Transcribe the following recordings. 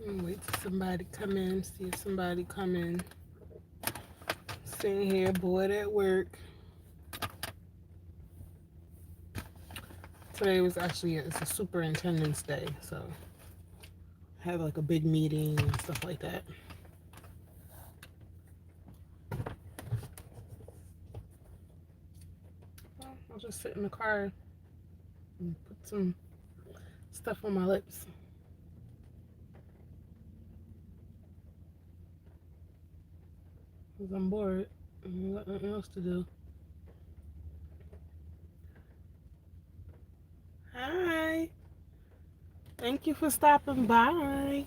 Wait till somebody come in. See if somebody come in. Sitting here bored at work. Today was actually it's a superintendent's day, so I had like a big meeting and stuff like that. Well, I'll just sit in the car and put some stuff on my lips because I'm bored and got nothing else to do. Hi, thank you for stopping by.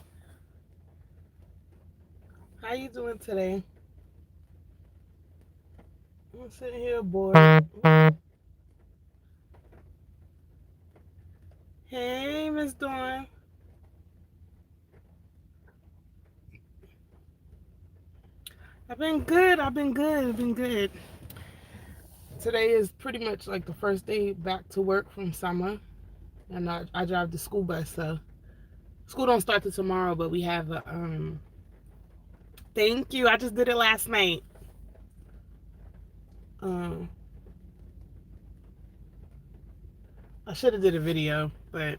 How you doing today? I'm sitting here bored. Hey, Miss Dawn. I've been good. I've been good. I've been good. Today is pretty much like the first day back to work from summer, and I drive the school bus. So school don't start till tomorrow, but we have a Thank you. I just did it last night. Um, I should have did a video, but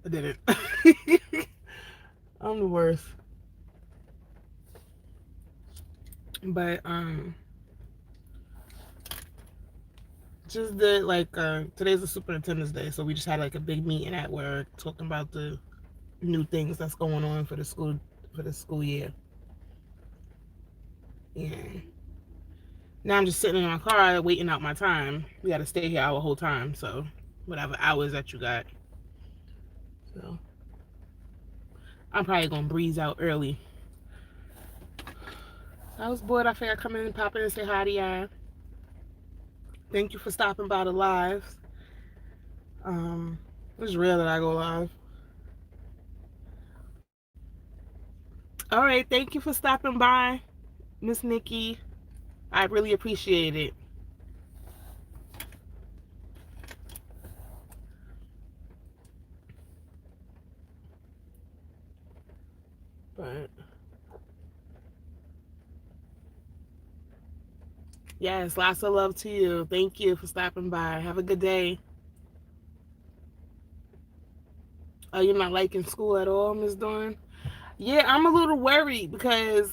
I didn't. I'm the worst. But just did like today's a superintendent's day, so we just had like a big meeting at work talking about the new things that's going on for the school year. Yeah. Now I'm just sitting in my car waiting out my time. We got to stay here our whole time, so whatever hours that you got. So I'm probably gonna breeze out early. I was bored. I figured I'd come in and pop in and say hi to y'all. Thank you for stopping by the lives. It's rare that I go live. All right, thank you for stopping by, Miss Nikki. I really appreciate it. But yes, lots of love to you. Thank you for stopping by. Have a good day. Are you not liking school at all, Miss Dawn? Yeah, I'm a little worried because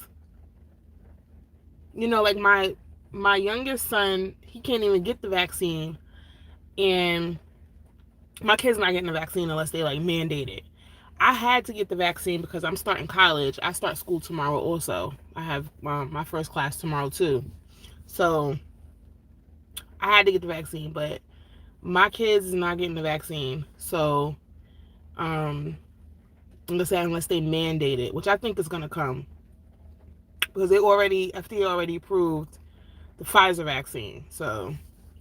like my youngest son, he can't even get the vaccine, and my kid's not getting the vaccine unless they like mandate it. I had to get the vaccine because I'm starting college. I start school tomorrow also. I have my first class tomorrow too. So I had to get the vaccine, but my kids is not getting the vaccine. So unless they mandate it, which I think is gonna come because FDA already approved the Pfizer vaccine. So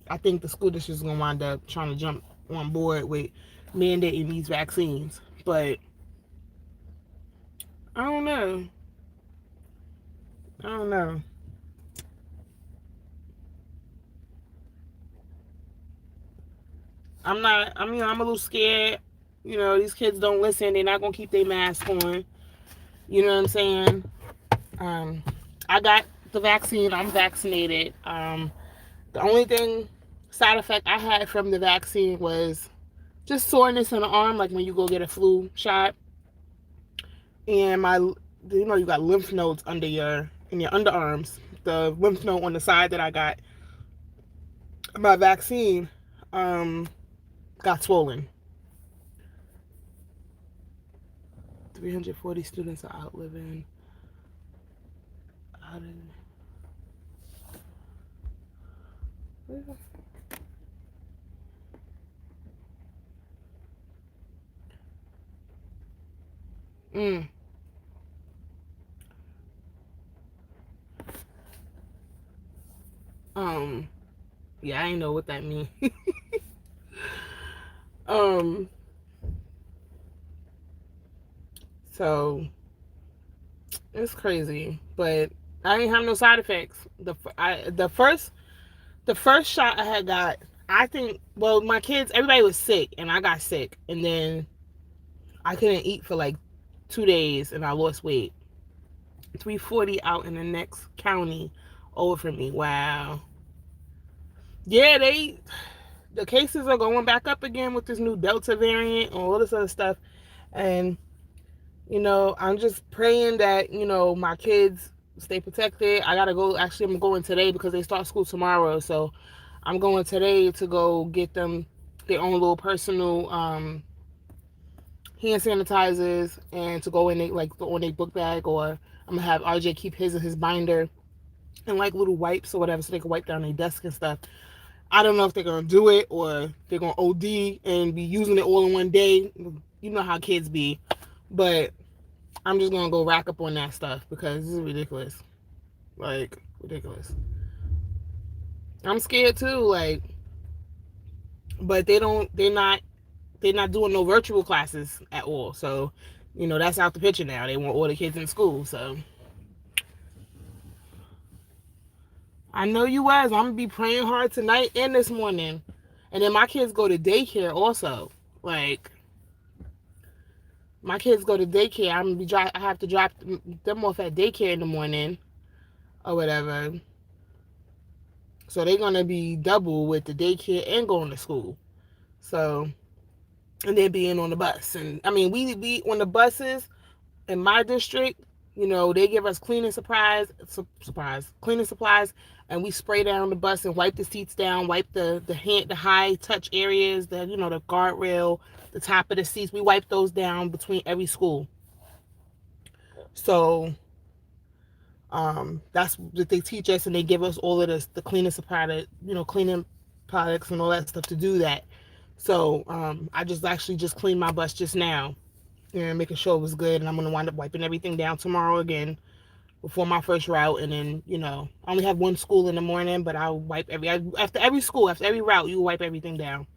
I think the school district is gonna wind up trying to jump on board with mandating these vaccines. But I don't know. I don't know. I'm not. I'm a little scared. These kids don't listen. They're not gonna keep their mask on. You know what I'm saying? Um, I got the vaccine. I'm vaccinated. The only side effect I had from the vaccine was just soreness in the arm, like when you go get a flu shot, and you got lymph nodes in your underarms. The lymph node on the side that I got my vaccine, got swollen. 340 students are outliving. Out of, mm, um, yeah, I ain't know what that means. um, so it's crazy, but I ain't have no side effects. The first shot I had got, I think, well, my kids, everybody was sick, and I got sick, and then I couldn't eat for like 2 days and I lost weight. 340 out in the next county over from me. Wow. Yeah, the cases are going back up again with this new Delta variant and all this other stuff. And, I'm just praying that, my kids stay protected. I gotta go. Actually, I'm going today because they start school tomorrow. So I'm going today to go get them their own little personal hand sanitizers and to go in on a book bag, or I'm gonna have RJ keep his in his binder and like little wipes or whatever so they can wipe down their desk and stuff. I don't know if they're gonna do it or they're gonna OD and be using it all in one day. You know how kids be. But I'm just gonna go rack up on that stuff because this is ridiculous. Like, ridiculous. I'm scared too, like, but they're not doing no virtual classes at all. So, that's out the picture now. They want all the kids in school. So I know you was. I'm gonna be praying hard tonight and this morning. And then my kids go to daycare also. Like, my kids go to daycare. I have to drop them off at daycare in the morning or whatever. So they're gonna be double with the daycare and going to school. So, and they're being on the bus. And I mean, we on the buses in my district. They give us cleaning supplies, and we spray down the bus and wipe the seats down, wipe the high touch areas, the guardrail, the top of the seats. We wipe those down between every school. So that's what they teach us, and they give us all of the cleaning supply, cleaning products and all that stuff to do that. So I just cleaned my bus just now and making sure it was good, and I'm gonna wind up wiping everything down tomorrow again before my first route. And then I only have one school in the morning, but I'll wipe after every school, after every route, you wipe everything down.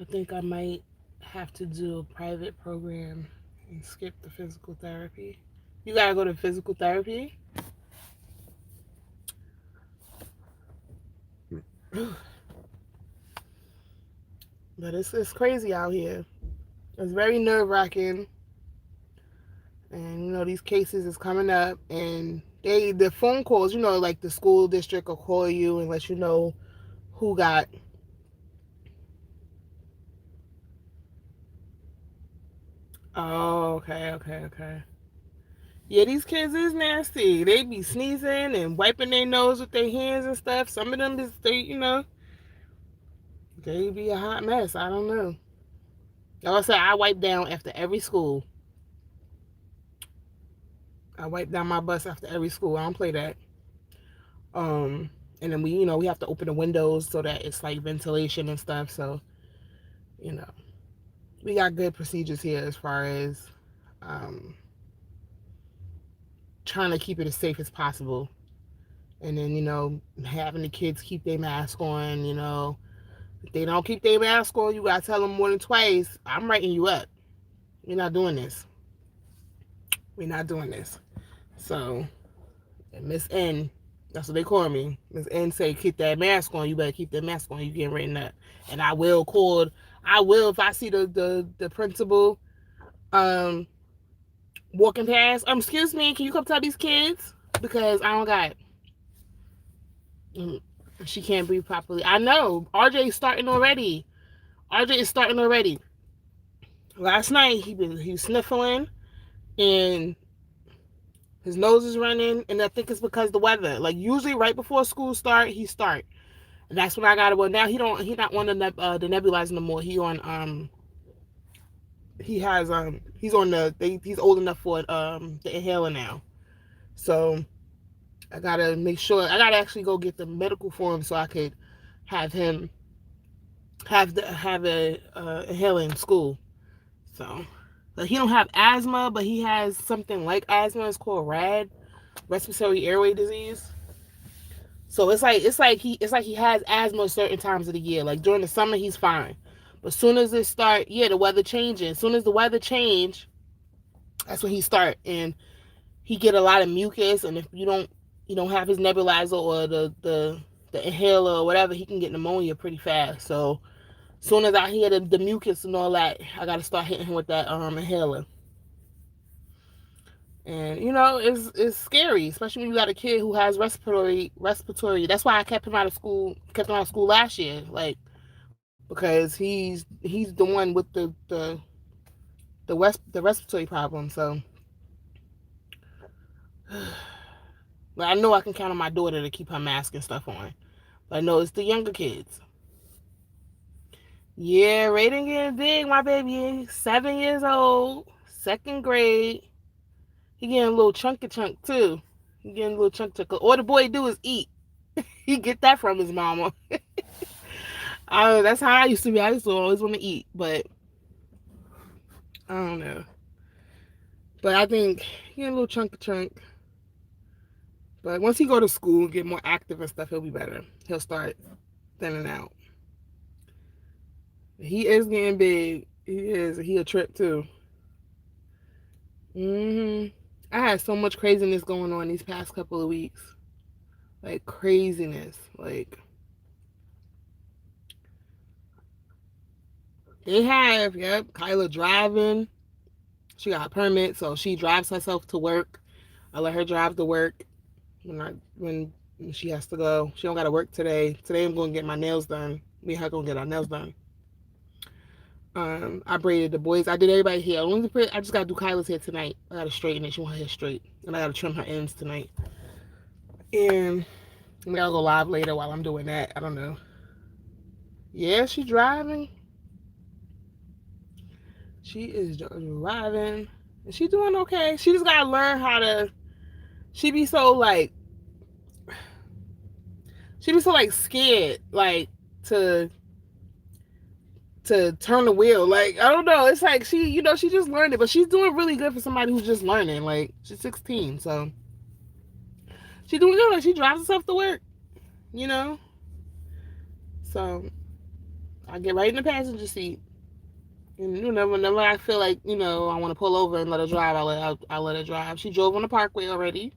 I think I might have to do a private program and skip the physical therapy. You gotta go to physical therapy? But it's crazy out here. It's very nerve-wracking. And these cases is coming up, and the phone calls, like the school district will call you and let you know who got. Oh, okay. Yeah, these kids is nasty. They be sneezing and wiping their nose with their hands and stuff. Some of them they be a hot mess. I don't know. Like I said, I wipe down after every school. I wipe down my bus after every school. I don't play that. And then we have to open the windows so that it's like ventilation and stuff. So, we got good procedures here as far as trying to keep it as safe as possible. And then, having the kids keep their mask on, if they don't keep their mask on, you gotta tell them more than twice, I'm writing you up. We're not doing this. So, Miss N, that's what they call me. Miss N say, keep that mask on. You better keep that mask on. You getting written up. And I will, if I see the principal walking past, excuse me, can you come tell these kids? Because I don't got it. She can't breathe properly. I know. RJ is starting already. Last night he was sniffling and his nose is running, and I think it's because the weather. Like usually right before school start, he start. And that's when I got it. Well, now he not on the nebulizer no more. He's old enough for the inhaler now. So I gotta make sure. I gotta actually go get the medical for him so I could have him have a inhaler in school. So, like, he don't have asthma, but he has something like asthma. It's called RAD, respiratory airway disease. So it's like he has asthma certain times of the year. Like during the summer, he's fine, but as soon as it start, the weather changing. As soon as the weather change, that's when he start, and he get a lot of mucus. And if you don't he don't have his nebulizer or the inhaler or whatever, he can get pneumonia pretty fast. So as soon as I hear the mucus and all that, I got to start hitting him with that inhaler. And it's scary, especially when you got a kid who has respiratory. That's why I kept him out of school. Kept him out of school last year, like because he's the one with the respiratory problem. So but I know I can count on my daughter to keep her mask and stuff on. But I know it's the younger kids. Yeah, Raiden getting big, my baby. 7 years old, second grade. He getting a little chunky chunk too. He getting a little chunk. All the boy do is eat. He get that from his mama. That's how I used to be. I used to always want to eat, but I don't know. But I think he get a little chunk. But once he go to school and get more active and stuff, he'll be better. He'll start thinning out. He is getting big. He is. He a trip too. I had so much craziness going on these past couple of weeks. Like craziness. Like they have, yep, Kyla driving. She got a permit, so she drives herself to work. I let her drive to work when she has to go. She don't got to work today. Today I'm going to get my nails done. Me and her going to get our nails done. I braided the boys. I did everybody hair. I just gotta do Kyla's hair tonight. I gotta straighten it. She want her hair straight, and I gotta trim her ends tonight. And maybe I'll go live later while I'm doing that. I don't know. Yeah, she driving. She is driving, and she doing okay. She just gotta learn how to. She be so like. She be so like scared, like to turn the wheel. Like, I don't know. It's like she just learned it, but she's doing really good for somebody who's just learning. Like, she's 16, so she's doing good. Like, she drives herself to work, you know? So I get right in the passenger seat. And whenever I feel like, I want to pull over and let her drive, I'll let her drive. She drove on the parkway already.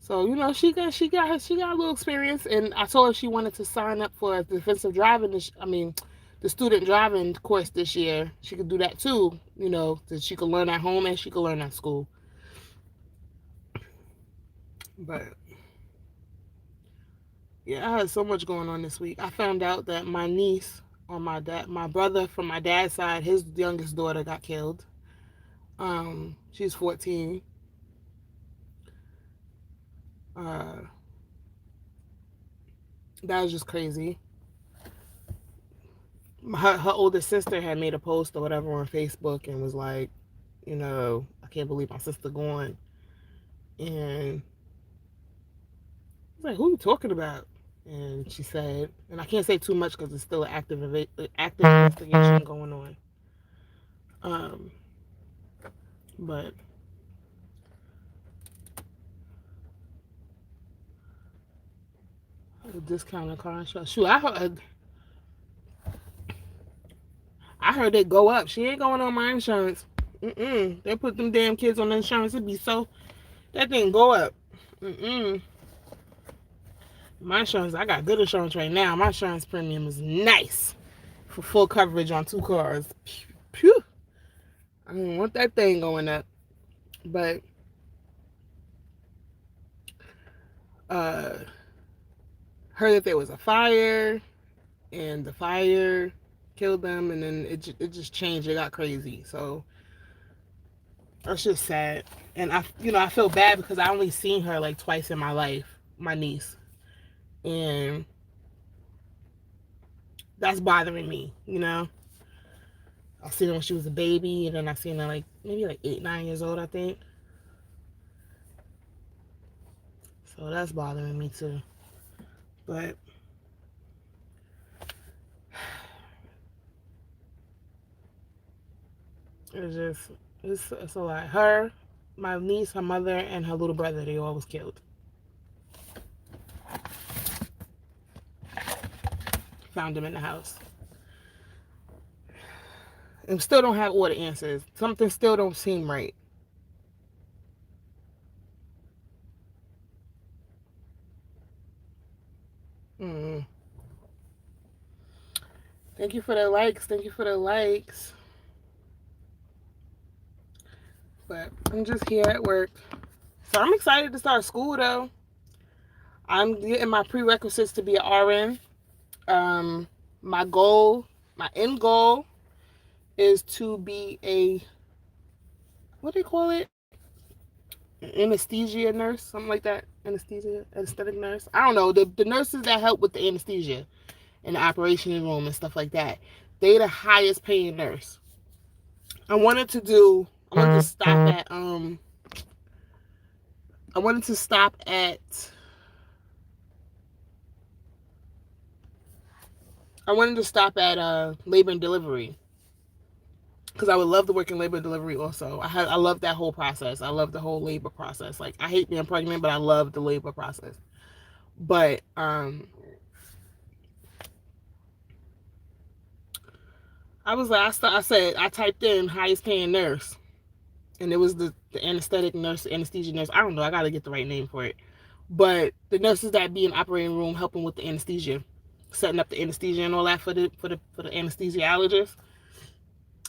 So, she got a little experience, and I told her she wanted to sign up for a defensive driving. The student driving course this year. She could do that too. That she could learn at home and she could learn at school. But yeah, I had so much going on this week. I found out that my niece on my brother from my dad's side, his youngest daughter got killed. She's 14. Uh, that was just crazy. Her older sister had made a post or whatever on Facebook and was like, I can't believe my sister going. And I was like, who are you talking about? And she said, and I can't say too much because it's still an active investigation going on. Um, but a discounted car insurance. Shoot, I heard it go up. She ain't going on my insurance. They put them damn kids on the insurance. It'd be so that thing go up. My insurance, I got good insurance right now. My insurance premium is nice for full coverage on 2 cars. Phew. I don't want that thing going up. But heard that there was a fire and the fire killed them, and then it just changed. It got crazy. So that's just sad. And I feel bad because I only seen her like twice in my life, my niece, and that's bothering me. I seen her when she was a baby, and then I seen her like maybe like 8, 9 years old, I think. So that's bothering me too. But it's a lot. Her, my niece, her mother, and her little brother, they all was killed. Found them in the house. And still don't have all the answers. Something still don't seem right. Thank you for the likes. Thank you for the likes. But I'm just here at work. So I'm excited to start school though. I'm getting my prerequisites to be an RN. Um, my goal, my end goal is to be a, what do they call it? Anesthesia nurse, something like that. Anesthetic nurse. I don't know. The nurses that help with the anesthesia in the operation room and stuff like that. They the highest paying nurse. I wanted to do. I wanted to stop at. I wanted to stop at. I wanted to stop at labor and delivery because I would love to work in labor and delivery also. I love that whole process. I love the whole labor process. Like I hate being pregnant, but I love the labor process. But I was like I said I typed in highest paying nurse, and it was the anesthetic nurse, anesthesia nurse. I don't know. I got to get the right name for it. But the nurses that be in operating room helping with the anesthesia, setting up the anesthesia and all that for the anesthesiologist,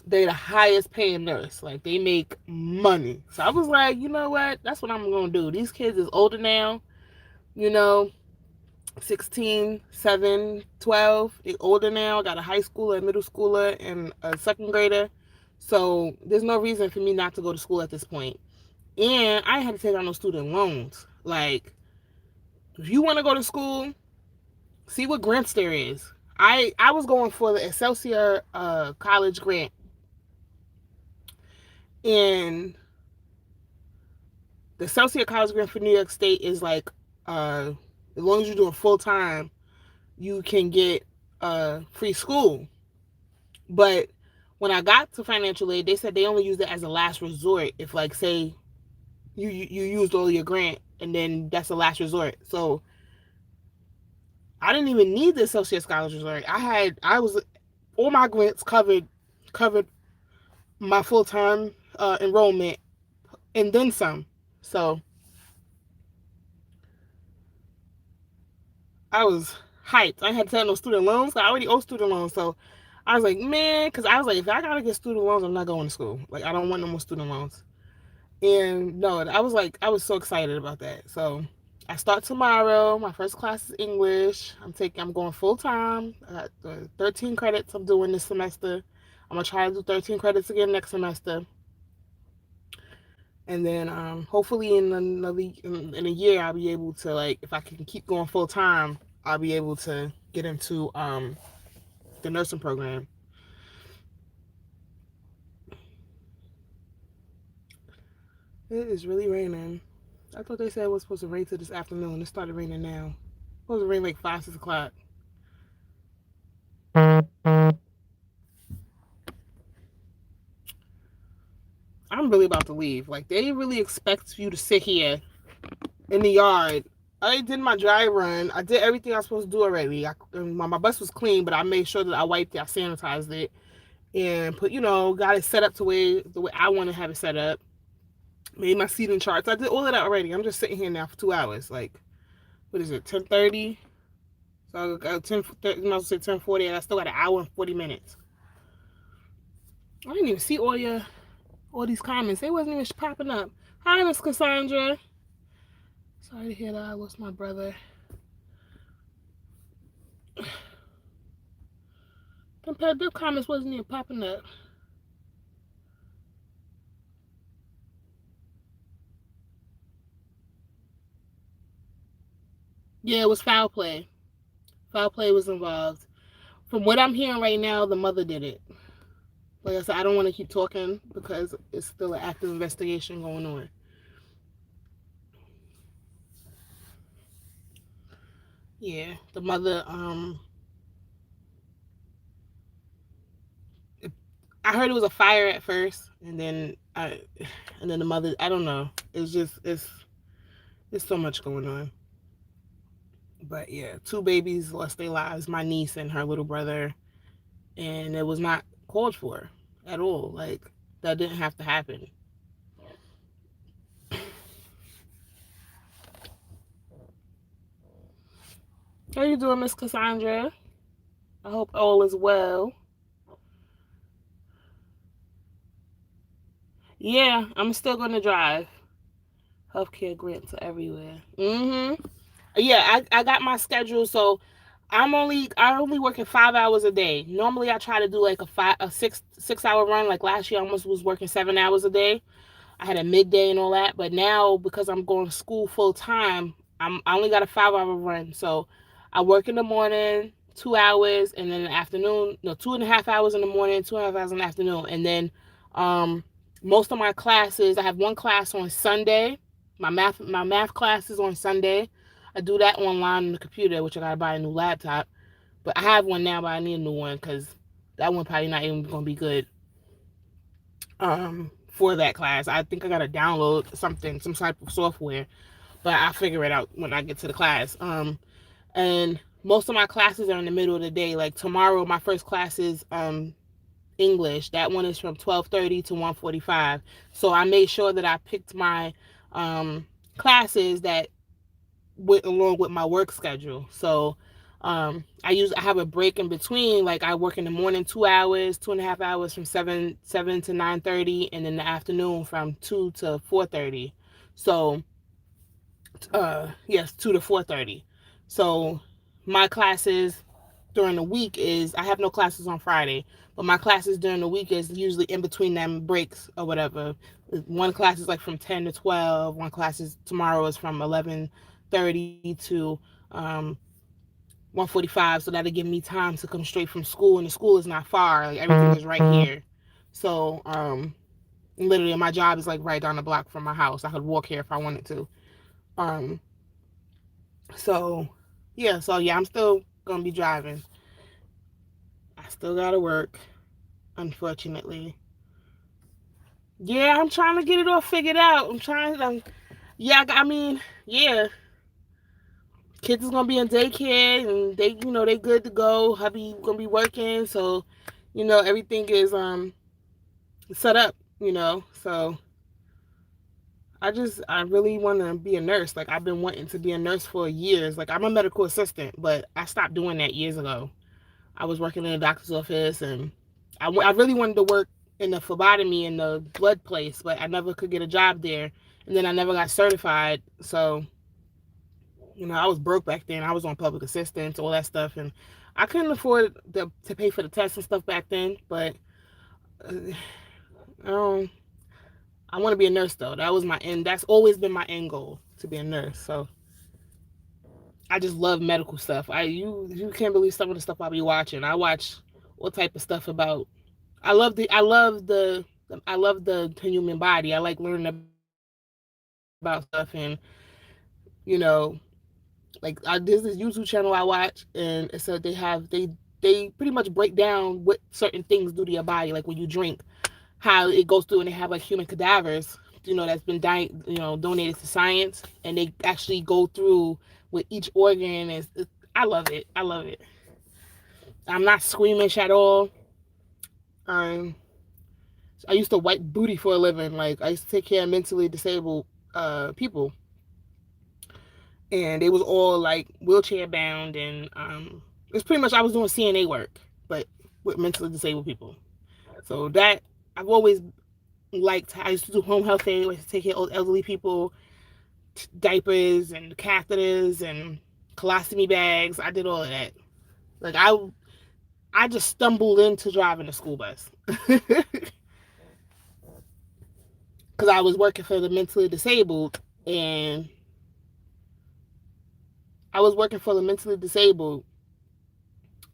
they the highest paying nurse. Like they make money. So I was like, you know what? That's what I'm gonna do. These kids is older now, you know, 16, 7, 12. They older now. Got a high schooler, a middle schooler, and a second grader. So there's no reason for me not to go to school at this point. And I had to take out no student loans. Like, if you want to go to school, see what grants there is. I was going for the Excelsior college grant, and the Excelsior college grant for New York State is like, as long as you're doing full time, you can get free school. But when I got to financial aid, they said they only use it as a last resort. If like say you used all your grant and then that's the last resort. So I didn't even need the associate scholarship. I was all my grants covered my full time enrollment and then some. So I was hyped. I had to tell no student loans. I already owe student loans, so I was like, man, because I was like, if I gotta get student loans, I'm not going to school. Like I don't want no more student loans. And no, I was like, I was so excited about that. So I start tomorrow. My first class is English. I'm going full time. I got 13 credits I'm doing this semester. I'm gonna try to do 13 credits again next semester. And then hopefully in a year I'll be able to, like, if I can keep going full time, I'll be able to get into the nursing program. It is really raining. I thought they said it was supposed to rain till this afternoon. It started raining now. It's supposed to rain like 5, 6 o'clock. I'm really about to leave. Like they really expect you to sit here in the yard. I did my dry run. I did everything I was supposed to do already. My bus was clean, but I made sure that I wiped it, I sanitized it, and got it set up the way I want to have it set up. Made my seating charts. I did all of that already. I'm just sitting here now for 2 hours. Like, what is it? 10:30. So I got 10. I say 10:40, and I still got an hour and 40 minutes. I didn't even see all these comments. They wasn't even popping up. Hi, Miss Cassandra. Sorry to hear that I lost my brother. The comments wasn't even popping up. Yeah, it was foul play. Foul play was involved. From what I'm hearing right now, the mother did it. Like I said, I don't want to keep talking because it's still an active investigation going on. Yeah, the mother. I heard it was a fire at first, and then the mother. I don't know. It's so much going on. But yeah, 2 babies lost their lives. My niece and her little brother, and it was not called for at all. Like that didn't have to happen. How you doing, Miss Cassandra? I hope all is well. Yeah, I'm still gonna drive. Healthcare grants are everywhere. Yeah, I got my schedule, so I only working 5 hours a day. Normally I try to do like a 6 hour run. Like last year I almost was working 7 hours a day. I had a midday and all that, but now because I'm going to school full time, I only got a 5 hour run. So I work in the morning 2 hours, and then in the afternoon, no, 2.5 hours in the morning, 2.5 hours in the afternoon, and then um, most of my classes, I have one class on Sunday. My math class is on Sunday. I do that online on the computer, which I gotta buy a new laptop. But I have one now, but I need a new one because that one probably not even gonna be good for that class. I think I gotta download something, some type of software, but I'll figure it out when I get to the class. And most of my classes are in the middle of the day. Like tomorrow, my first class is English. That one is from 12:30 to 1:45. So I made sure that I picked my classes that went along with my work schedule. So I have a break in between. Like I work in the morning 2 hours, 2.5 hours from seven to 9:30, and in the afternoon from 2 to 4:30. So yes, 2 to 4:30. So my classes during the week is I have no classes on Friday, but my classes during the week is usually in between them breaks or whatever. One class is like from 10 to 12. One class is tomorrow is from 11:30 to 1:45. So that'll give me time to come straight from school, and the school is not far. Like everything is right here. So literally my job is like right down the block from my house. I could walk here if I wanted to. Um, so yeah, I'm still gonna be driving. I still gotta work, unfortunately. Yeah, I'm trying to get it all figured out. I'm trying to. Yeah, I mean, yeah, kids is gonna be in daycare and they good to go. Hubby gonna be working, so everything is set up. So I really want to be a nurse. Like I've been wanting to be a nurse for years. Like I'm a medical assistant, but I stopped doing that years ago. I was working in a doctor's office, and I really wanted to work in the phlebotomy in the blood place, but I never could get a job there. And then I never got certified. So, I was broke back then. I was on public assistance, all that stuff. And I couldn't afford to pay for the tests and stuff back then. But um, I want to be a nurse, though. That was my end. That's always been my end goal, to be a nurse. So I just love medical stuff. You can't believe some of the stuff I be watching. I watch all type of stuff about. I love the human body. I like learning about stuff, and you know there's this YouTube channel I watch, and it said they pretty much break down what certain things do to your body, like when you drink, how it goes through, and they have like human cadavers, that's been donated to science, and they actually go through with each organ. I love it. I love it. I'm not squeamish at all. Um, I used to wipe booty for a living. Like I used to take care of mentally disabled people, and they was all like wheelchair bound, and it's pretty much I was doing CNA work, but with mentally disabled people. So that I've always liked. I used to do home health aid. I used to take care of elderly people, diapers and catheters and colostomy bags. I did all of that. Like I just stumbled into driving a school bus because I was working for the mentally disabled, and I was working for the mentally disabled,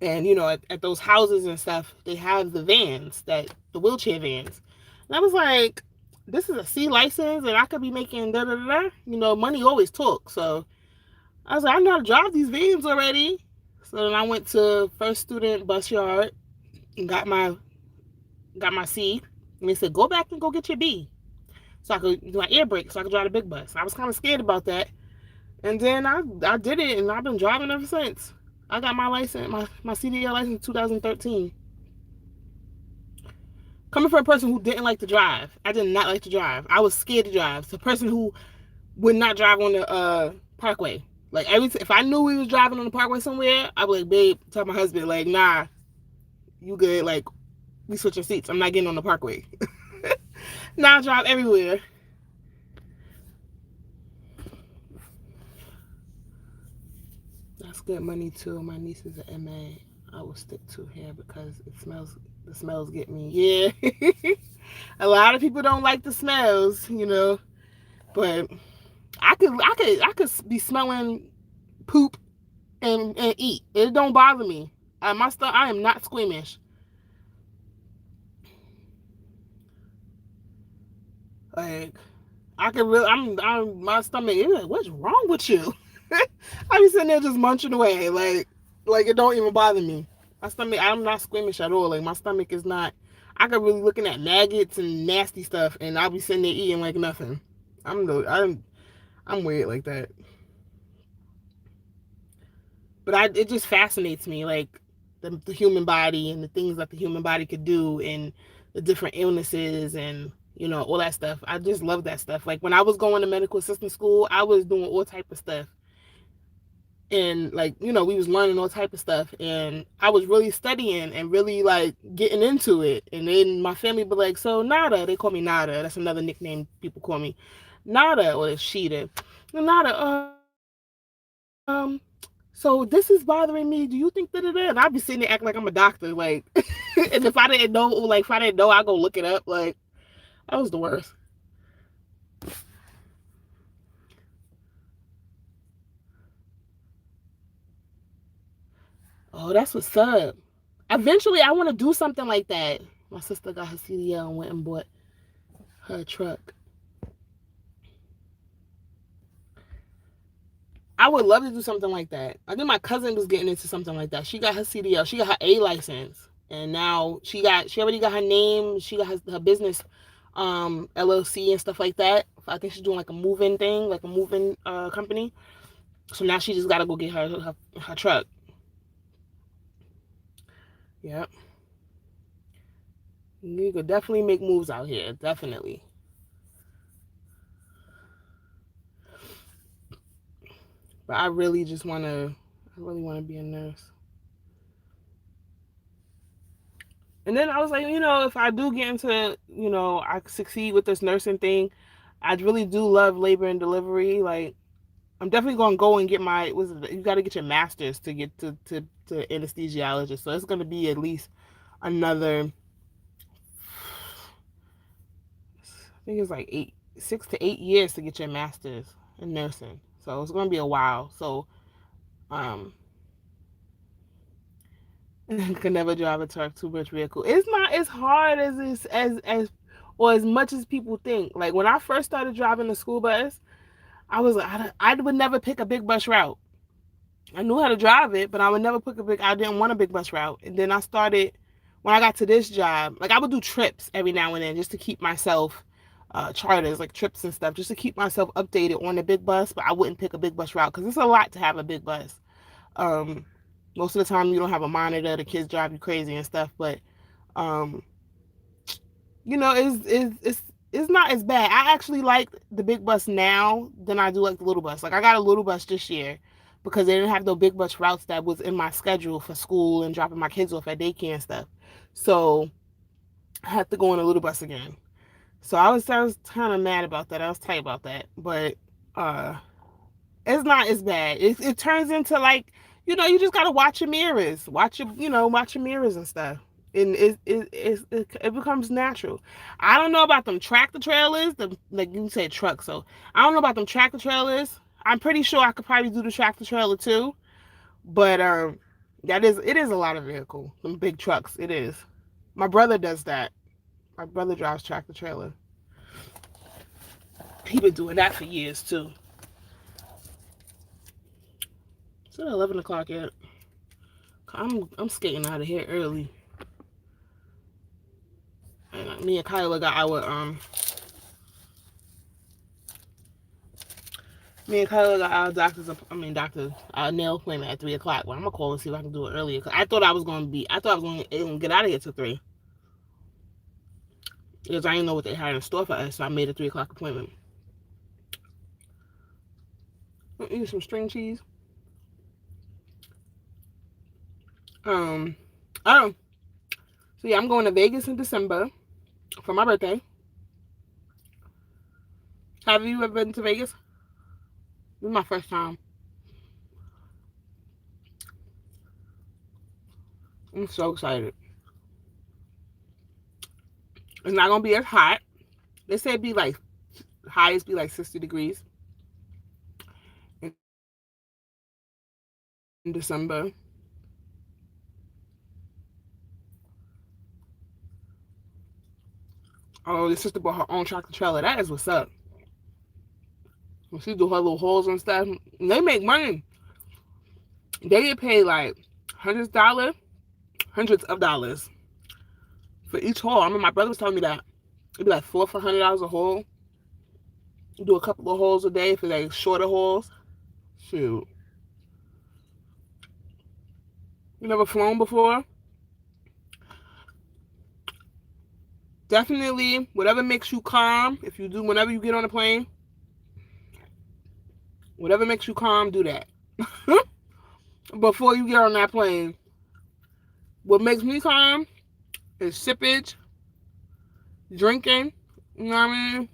and at those houses and stuff, they have the vans, the wheelchair vans, and I was like, this is a C license, and I could be making da da da. Money always talks. So I was like, I know how to drive these vans already. So then I went to First Student Bus Yard and got my C, and they said go back and go get your B, so I could do my air brake, so I could drive the big bus. I was kind of scared about that, and then I did it, and I've been driving ever since. I got my license, my CDL license in 2013. Coming from a person who didn't like to drive, I did not like to drive. I was scared to drive. It's a person who would not drive on the parkway. Like if I knew we was driving on the parkway somewhere, I'd be like, babe, tell my husband, like, nah, you good, like, we switching seats. I'm not getting on the parkway. Now I drive everywhere. That's good money too. My niece is an MA. I will stick to hair because the smells get me. Yeah. A lot of people don't like the smells, but I could be smelling poop and eat. It don't bother me. I am not squeamish. Like, I could really, my stomach is like, what's wrong with you? I be sitting there just munching away, like it don't even bother me. My stomach, I'm not squeamish at all. Like, my stomach is not. I could really looking at maggots and nasty stuff, and I'll be sitting there eating like nothing. I'm weird like that. But it just fascinates me, like the human body and the things that the human body could do, and the different illnesses and all that stuff. I just love that stuff. Like when I was going to medical assistant school, I was doing all type of stuff, and like we was learning all type of stuff, and I was really studying and really like getting into it. And then my family be like, so Nada, they call me Nada. That's another nickname people call me, Nada, or Sheeta. Nada, so this is bothering me. Do you think that it is? And I'd be sitting there acting like I'm a doctor, like, and if I didn't know, I'd go look it up. Like, that was the worst. Oh, that's what's up. Eventually, I want to do something like that. My sister got her CDL and went and bought her a truck. I would love to do something like that. I think my cousin was getting into something like that. She got her CDL. She got her A license. And now she already got her name. She got her business LLC and stuff like that. I think she's doing like a moving thing, like a moving company. So now she just got to go get her truck. Yep. You could definitely make moves out here. Definitely. But I really want to be a nurse. And then I was like, if I do get into, I succeed with this nursing thing, I really do love labor and delivery. Like, I'm definitely going to go and get you got to get your master's to get to anesthesiologist. So it's going to be at least another, I think it's like 6 to 8 years to get your master's in nursing. So it's going to be a while. So, can never drive a truck too much vehicle. It's not as hard or as much as people think. Like when I first started driving the school bus, I was like, I would never pick a big bus route. I knew how to drive it, but I would never pick I didn't want a big bus route. And then I started, when I got to this job, like I would do trips every now and then just to keep myself, charters, like trips and stuff, just to keep myself updated on the big bus, but I wouldn't pick a big bus route because it's a lot to have a big bus. Most of the time you don't have a monitor, the kids drive you crazy and stuff, but um, it's not as bad. I actually like the big bus now than I do like the little bus. Like I got a little bus this year because they didn't have no big bus routes that was in my schedule for school and dropping my kids off at daycare and stuff. So I had to go on a little bus again. So I was kind of mad about that. I was tight about that, but it's not as bad. It turns into like, you just gotta watch your mirrors, watch your mirrors and stuff, and it becomes natural. I don't know about them tractor trailers, like you said truck. So I don't know about them tractor trailers. I'm pretty sure I could probably do the tractor trailer too, but it is a lot of vehicle. Them big trucks, it is. My brother does that. My brother drives tractor trailer. He been doing that for years too. It's not 11 o'clock yet. I'm skating out of here early. And me and Kyla got our nail appointment at 3 o'clock. Well, I'm gonna call and see if I can do it earlier. Cause I thought I was going to get out of here till 3. Because I didn't know what they had in store for us, so I made a 3 o'clock appointment. I'll eat some string cheese. Oh, so yeah, I'm going to Vegas in December for my birthday. Have you ever been to Vegas? This is my first time. I'm so excited. It's not gonna be as hot. They say it'd be like highest be like 60 degrees in December. Oh, the sister bought her own chocolate trailer. That is what's up. When she do her little holes and stuff, they make money. They get paid like hundreds of dollars for each hole. I mean, my brother was telling me that it'd be like $400 a hole. You do a couple of holes a day for like shorter holes. Shoot, you never flown before? Definitely, whatever makes you calm. If you do, whenever you get on a plane, whatever makes you calm, do that. Before you get on that plane, what makes me calm is sippage, drinking, you know what I mean?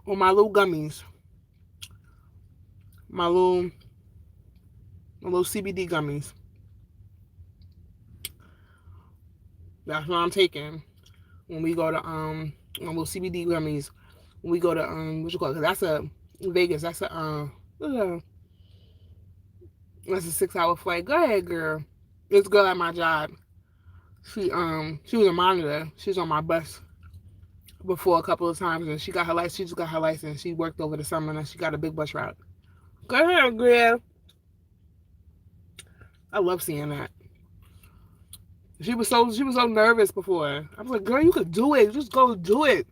Or my little gummies. My little CBD gummies. That's what I'm taking when we go to my little CBD gummies. When we go to what you call it? 'Cause that's a Vegas. That's that's a 6 hour flight. Go ahead, girl. This girl at my job. She was a monitor. She was on my bus before a couple of times, and she got her license. She just got her license. She worked over the summer, and she got a big bus route. Go ahead, girl. I love seeing that. She was so nervous before. I was like, girl, you could do it. Just go do it.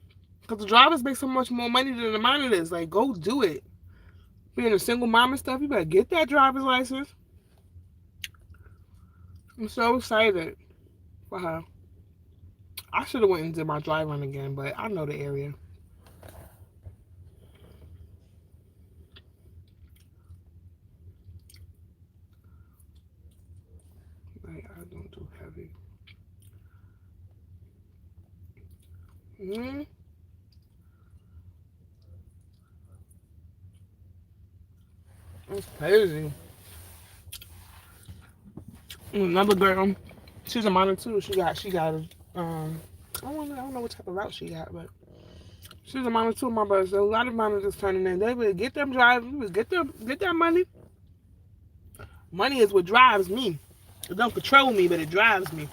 Cause the drivers make so much more money than the monitors. Like, go do it. Being a single mom and stuff, you better get that driver's license. I'm so excited for her. I should have went and did my dry run again, but I know the area. Like, I don't do heavy. Mm, that's crazy. Another girl, she's a monitor too. She got I don't know what type of route she got, but she's a monitor too. My brother. So a lot of monitors turning in. They would get them driving, get that money. Money is what drives me. It don't control me, but it drives me.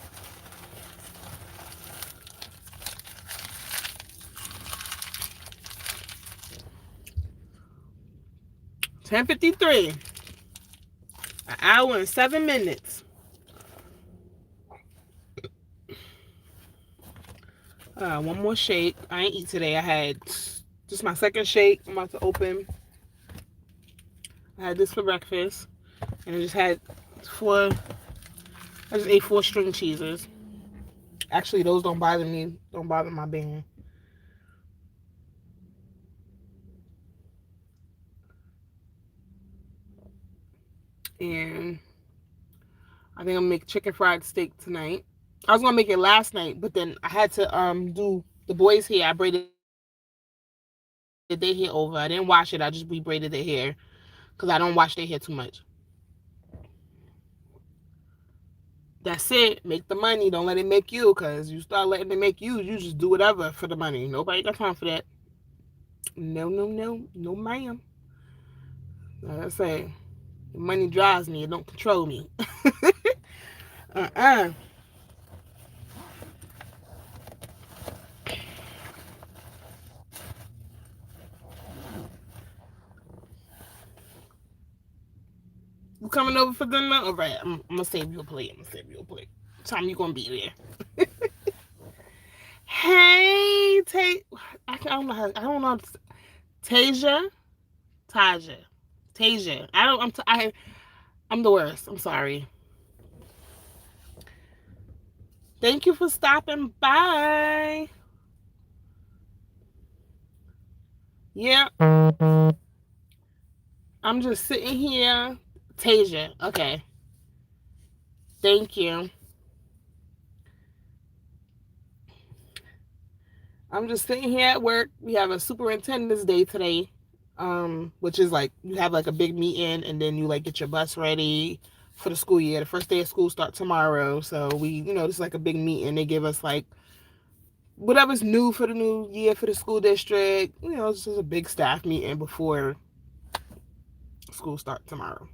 10:53. An hour and 7 minutes. One more shake. I ain't eat today. I had just my second shake. I'm about to open. I had this for breakfast, and I just had four. I just ate 4 string cheeses. Actually, those don't bother me. Don't bother my being. And I think I'm gonna make chicken fried steak tonight. I was gonna make it last night, but then I had to do the boys' hair. I braided their hair over. I didn't wash it. I just re-braided their hair because I don't wash their hair too much. That's it. Make the money. Don't let it make you, because you start letting it make you just do whatever for the money. Nobody got time for that. No, no, no, no, ma'am. Like I say, money drives me. It don't control me. uh-uh. You coming over for dinner? All right, I'm gonna save you a plate. I'm gonna save you a plate. What time you gonna be there? Hey, I don't know how. I don't know. Tasia, Taja, Tasia. I don't. I'm the worst. I'm sorry. Thank you for stopping by. Yeah. I'm just sitting here. Tasia, okay. Thank you. I'm just sitting here at work. We have a superintendent's day today, which is like you have like a big meeting and then you like get your bus ready for the school year. The first day of school starts tomorrow, so this is like a big meeting. They give us like whatever's new for the new year for the school district. It's just a big staff meeting before school starts tomorrow.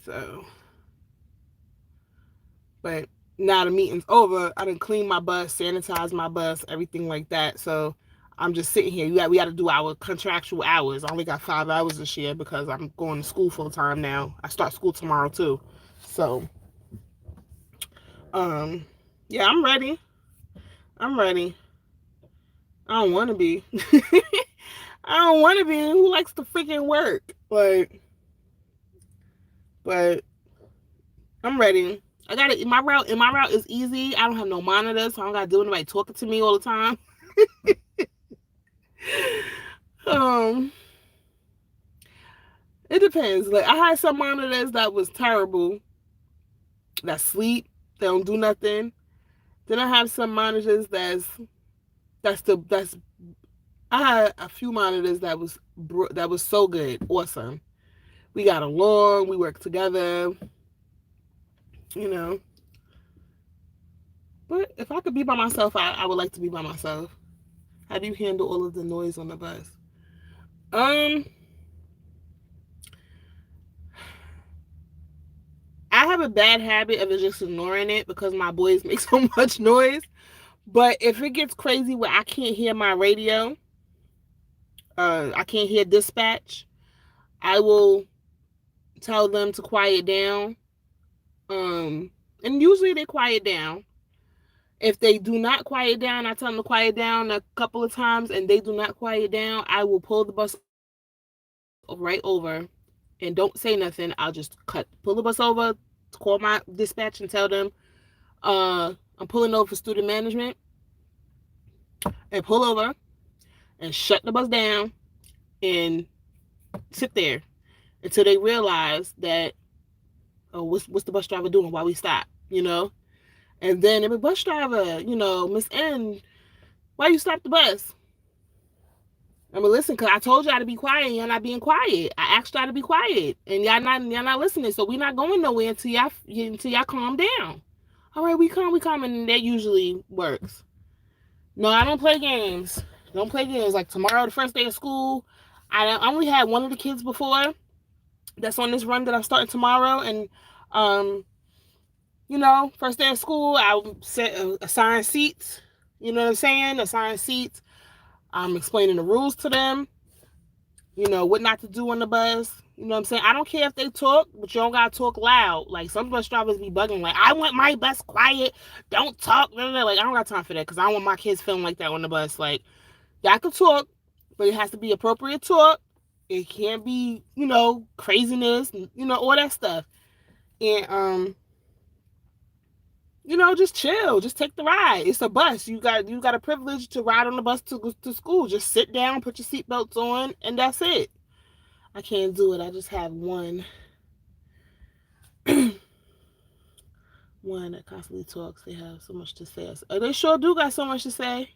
So, but now the meeting's over. I done clean my bus, sanitize my bus, everything like that. So I'm just sitting here. We got to do our contractual hours. I only got 5 hours this year because I'm going to school full time now. I start school tomorrow too. So, yeah, I'm ready. I don't want to be. I don't want to be. Who likes to freaking work? Like, but I'm ready. I got it. My route is easy. I don't have no monitors, so I don't got to do anybody talking to me all the time. It depends. Like I had some monitors that was terrible, that sleep, they don't do nothing. Then I have some monitors that's I had a few monitors that was so good, awesome. We got along, we worked together, But if I could be by myself, I would like to be by myself. How do you handle all of the noise on the bus? I have a bad habit of just ignoring it because my boys make so much noise. But if it gets crazy where I can't hear my radio, I can't hear dispatch, I will tell them to quiet down. And usually they quiet down. If they do not quiet down, I tell them to quiet down a couple of times and they do not quiet down, I will pull the bus right over and don't say nothing. I'll just pull the bus over, call my dispatch and tell them I'm pulling over for student management, and pull over and shut the bus down and sit there until they realize that, oh, what's the bus driver doing while we stop, And then if a bus driver, Miss N, why you stop the bus? I'm gonna listen, because I told y'all to be quiet, y'all not being quiet. I asked y'all to be quiet, and y'all not listening, so we're not going nowhere until y'all calm down. All right, we calm, and that usually works. No, I don't play games. Don't play games. Like tomorrow, the first day of school, I only had one of the kids before that's on this run that I'm starting tomorrow, and first day of school, I assign seats. You know what I'm saying? Assign seats. I'm explaining the rules to them. What not to do on the bus. You know what I'm saying? I don't care if they talk, but you don't gotta talk loud. Like some bus drivers be bugging, like, I want my bus quiet. Don't talk. Like, I don't got time for that because I don't want my kids feeling like that on the bus. Like, y'all can talk, but it has to be appropriate talk. It can't be, craziness, all that stuff. And just chill. Just take the ride. It's a bus. You got a privilege to ride on the bus to school. Just sit down, put your seatbelts on, and that's it. I can't do it. I just have one that constantly talks. They have so much to say. They sure do got so much to say.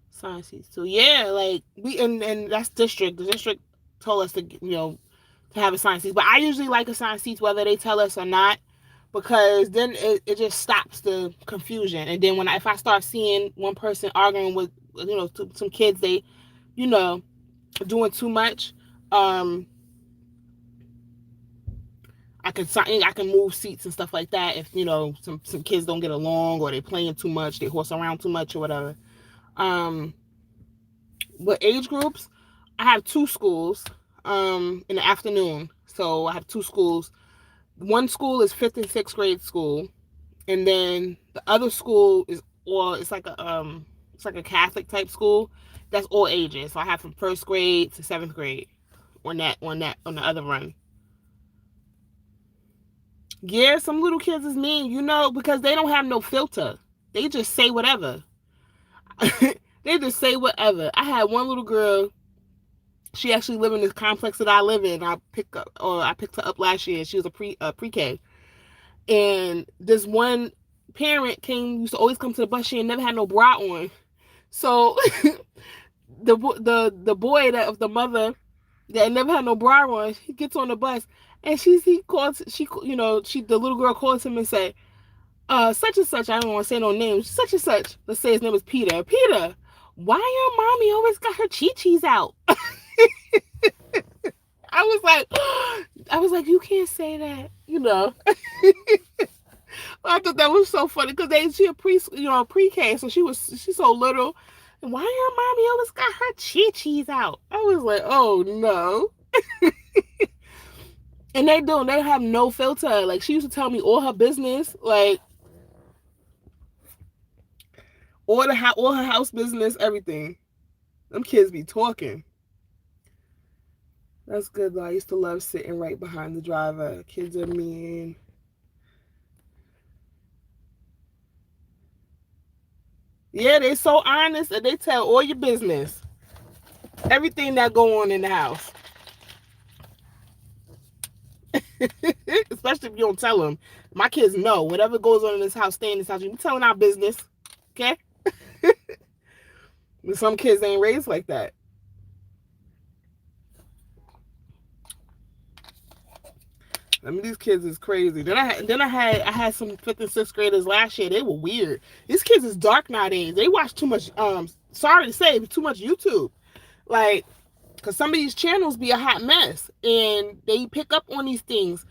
Science seats too. Yeah, like and that's district. The district told us to to have a science seats, but I usually like assigned seats whether they tell us or not, because then it just stops the confusion. And then if I start seeing one person arguing with some kids, they doing too much, I can move seats and stuff like that if some kids don't get along or they playing too much, they horse around too much or whatever. What age groups? I have 2 schools in the afternoon. So I have 2 schools. One school is 5th and 6th grade school, and then the other school it's like a Catholic type school. That's all ages. So I have from 1st grade to 7th grade on the other run. Yeah, some little kids is mean, because they don't have no filter. They just say whatever. They just say whatever. I had one little girl She actually lived in this complex that I live in. I picked her up last year. She was a pre-K, and this one parent used to always come to the bus. She had never had no bra on, so the boy of the mother that never had no bra on, he gets on the bus, and the little girl calls him and say, such and such, I don't want to say no names, such and such, let's say his name is Peter. Peter, why your mommy always got her chi-chis out? I was like, you can't say that, I thought that was so funny because she a pre-K, so she's so little. And why your mommy always got her chi-chis out? I was like, oh no. And they have no filter. Like, she used to tell me all her business, like all her house business, everything. Them kids be talking. That's good though. I used to love sitting right behind the driver. Kids are mean. Yeah, they so honest and they tell all your business. Everything that go on in the house. Especially if you don't tell them. My kids know whatever goes on in this house, stay in this house. You be telling our business. Okay? But some kids ain't raised like that. I mean, these kids is crazy. Then I had some 5th and 6th graders last year. They were weird. These kids is dark nowadays. They watch too much. Sorry to say, too much YouTube. Like, because some of these channels be a hot mess, and they pick up on these things.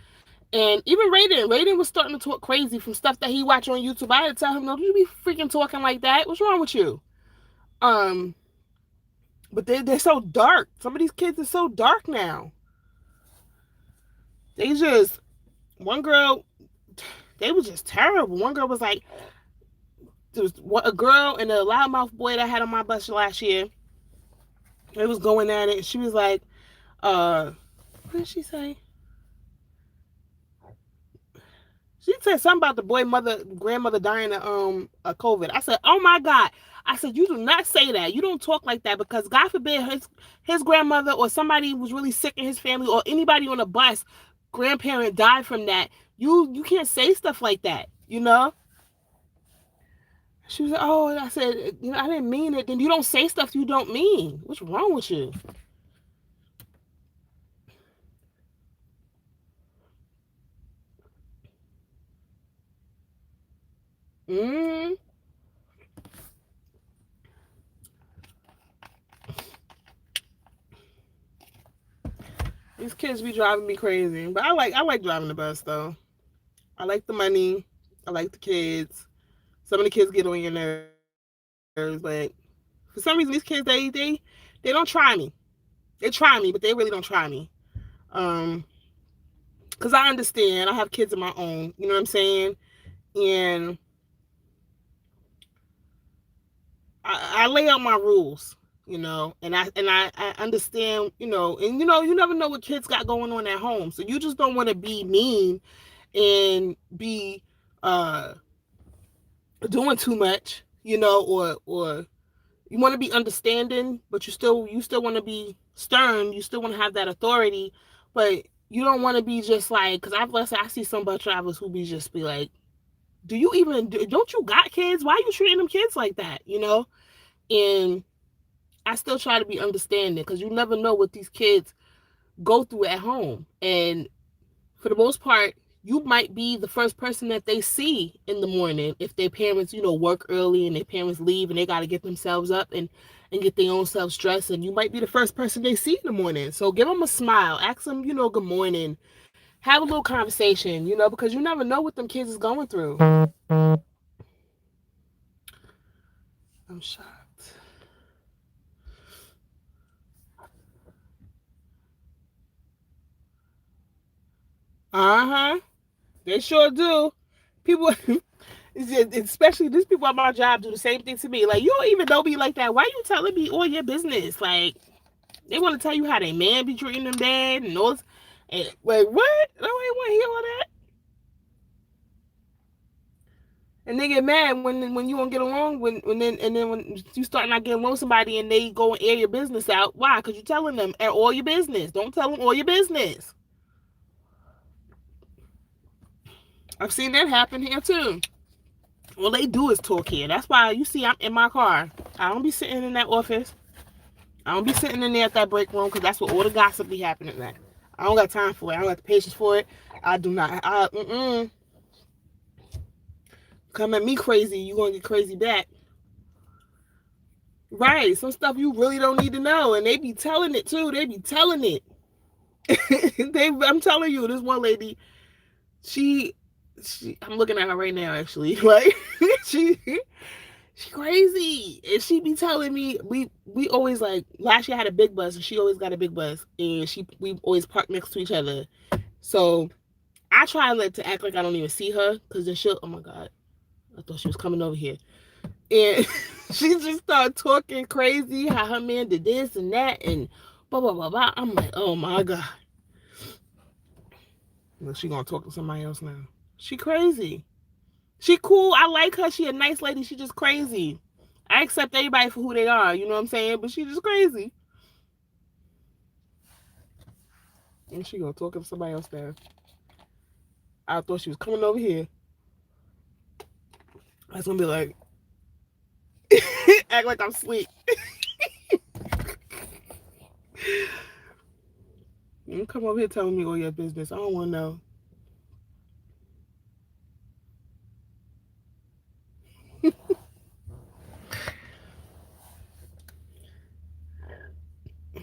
And even Raiden was starting to talk crazy from stuff that he watched on YouTube. I had to tell him, no, you be freaking talking like that. What's wrong with you? But they're so dark. Some of these kids are so dark now. One girl, they were just terrible. One girl was like, there was a girl and a loudmouth boy that I had on my bus last year. They was going at it. She was like, what did she say? She said something about the grandmother dying of COVID. I said, oh my God. I said, you do not say that. You don't talk like that, because God forbid his grandmother or somebody was really sick in his family, or anybody on a bus, grandparent died from that. You can't say stuff like that, She was like, oh, I said, I didn't mean it. Then you don't say stuff you don't mean. What's wrong with you? These kids be driving me crazy. But I like driving the bus though. I like the money. I like the kids. Some of the kids get on your nerves, but for some reason these kids they don't try me. They try me, but they really don't try me. Because I understand. I have kids of my own. You know what I'm saying? And I lay out my rules, and I understand, and you never know what kids got going on at home. So you just don't want to be mean and be doing too much, or you want to be understanding, but you still want to be stern. You still want to have that authority, but you don't want to be just like, because I see some bus drivers who be like, don't you got kids? Why are you treating them kids like that? And I still try to be understanding, because you never know what these kids go through at home. And for the most part, you might be the first person that they see in the morning if their parents, work early and their parents leave and they got to get themselves up and get their own self dressed. And you might be the first person they see in the morning. So give them a smile. Ask them, good morning. Have a little conversation, because you never know what them kids is going through. I'm shocked. They sure do. People, especially these people at my job, do the same thing to me. Like, you don't even know me like that. Why are you telling me all your business? Like, they want to tell you how their man be treating them bad and all. And like, what? I don't want to hear all that. And they get mad when you don't get along when you start not getting along with somebody and they go and air your business out. Why? Because you're telling them all your business. Don't tell them all your business. I've seen that happen here too. All they do is talk here. That's why you see I'm in my car. I don't be sitting in that office. I don't be sitting in there at that break room because that's where all the gossip be happening at. I don't got time for it. I don't got the patience for it. I do not. Come at me crazy, you gonna get crazy back. Right. Some stuff you really don't need to know. And they be telling it too. They be telling it. I'm telling you, this one lady, she I'm looking at her right now actually. Like she crazy. And she be telling me we always like last year I had a big bus and she always got a big bus and we always park next to each other. So I try to act like I don't even see her because then she'll, oh my God, I thought she was coming over here. And she just started talking crazy how her man did this and that and blah blah blah blah. I'm like, oh my God. Well, she gonna talk to somebody else now. She crazy. She cool. I like her. She a nice lady. She just crazy. I accept everybody for who they are. You know what I'm saying? But she just crazy. And she gonna talk to somebody else now. I thought she was coming over here. I was gonna be like, act like I'm asleep. You come over here telling me all your business. I don't want to know.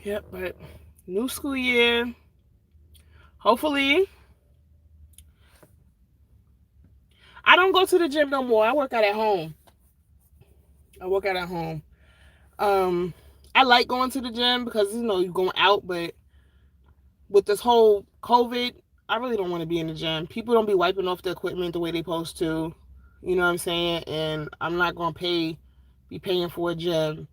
Yep, but new school year. Hopefully. I don't go to the gym no more. I work out at home. I like going to the gym because, you're going out, but with this whole COVID, I really don't want to be in the gym. People don't be wiping off the equipment the way they supposed to. You know what I'm saying? And I'm not going to be paying for a gym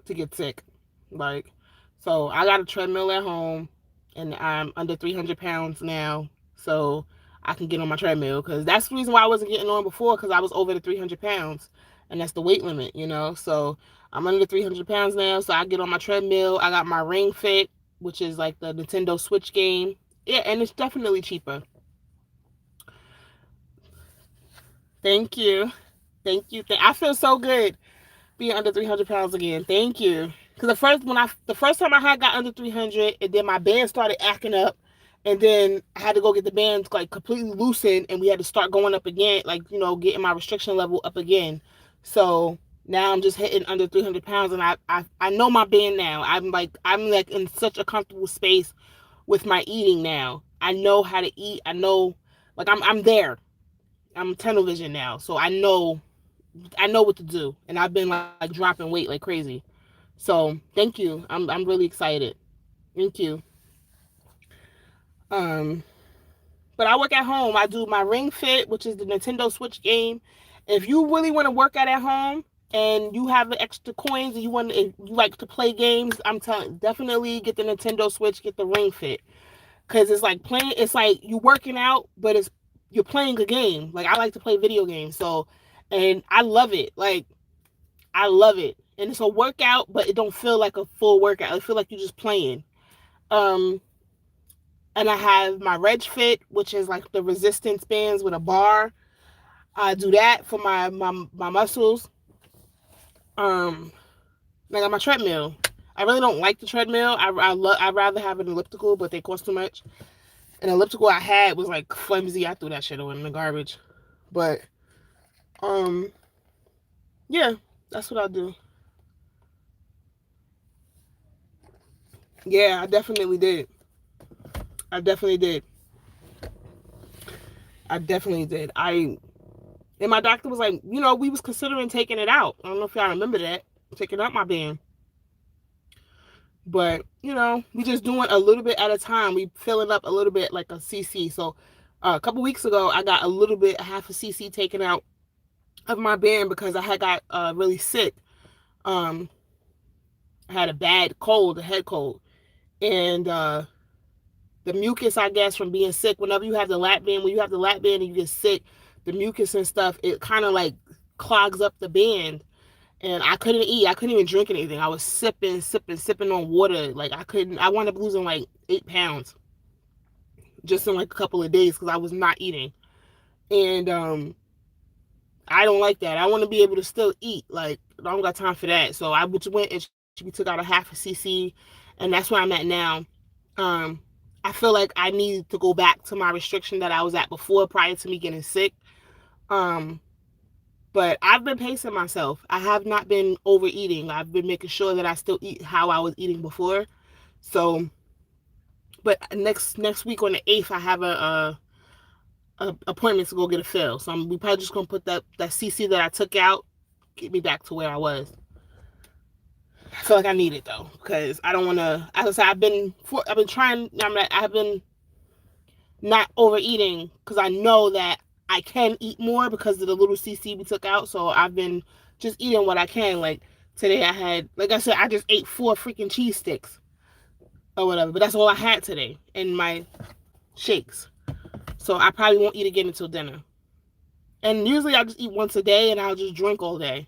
to get sick. Like, so I got a treadmill at home and I'm under 300 pounds now. So I can get on my treadmill because that's the reason why I wasn't getting on before, because I was over the 300 pounds and that's the weight limit, So I'm under 300 pounds now. So I get on my treadmill. I got my Ring Fit, which is like the Nintendo Switch game. Yeah, and it's definitely cheaper. Thank you. Thank you. I feel so good being under 300 pounds again. Thank you. Because the first time I had got under 300, and then my band started acting up, and then I had to go get the bands like completely loosened, and we had to start going up again, like, getting my restriction level up again. So now I'm just hitting under 300 pounds, and I know my band now. I'm like in such a comfortable space with my eating now. I know how to eat. I know, like I'm there. I'm tunnel vision now, so I know what to do, and I've been like dropping weight like crazy. So thank you. I'm really excited. Thank you. But I work at home. I do my Ring Fit, which is the Nintendo Switch game. If you really want to work out at home and you have the extra coins and you like to play games, I'm telling, definitely get the Nintendo Switch, get the Ring Fit, because it's like playing. It's like you working out, but you're playing a game. Like, I like to play video games, so, and I love it. Like, I love it. And it's a workout, but it don't feel like a full workout. I feel like you're just playing. And I have my Reg Fit, which is like the resistance bands with a bar. I do that for my muscles. I got my treadmill. I really don't like the treadmill. I'd rather have an elliptical, but they cost too much. An elliptical I had was like flimsy. I threw that shit away in the garbage. But yeah, that's what I do. Yeah, I definitely did. And my doctor was like, we was considering taking it out. I don't know if y'all remember that, taking out my band. But, we just doing a little bit at a time. We filling up a little bit like a cc. So a couple weeks ago, I got half a cc taken out of my band because I had got really sick. I had a bad cold, a head cold. And the mucus, I guess, from being sick, whenever you have the lap band, when you have the lap band and you get sick, the mucus and stuff, it kind of like clogs up the band. And I couldn't eat. I couldn't even drink anything. I was sipping on water. Like I wound up losing like 8 pounds just in like a couple of days because I was not eating. And I don't like that. I want to be able to still eat. Like, I don't got time for that. So I just went and we took out a half a cc, and that's where I'm at now. I feel like I need to go back to my restriction that I was at before, prior to me getting sick. But I've been pacing myself. I have not been overeating. I've been making sure that I still eat how I was eating before. So, but next week on the 8th, I have a appointment to go get a fill. So we probably just gonna put that cc that I took out, get me back to where I was. I feel like I need it though, because I don't want to. As I said, I've been trying. I've been not overeating because I know that I can eat more because of the little cc we took out. So I've been just eating what I can. Like today, I had, like I said, I just ate 4 freaking cheese sticks or whatever. But that's all I had today in my shakes. So I probably won't eat again until dinner. And usually I just eat once a day and I'll just drink all day.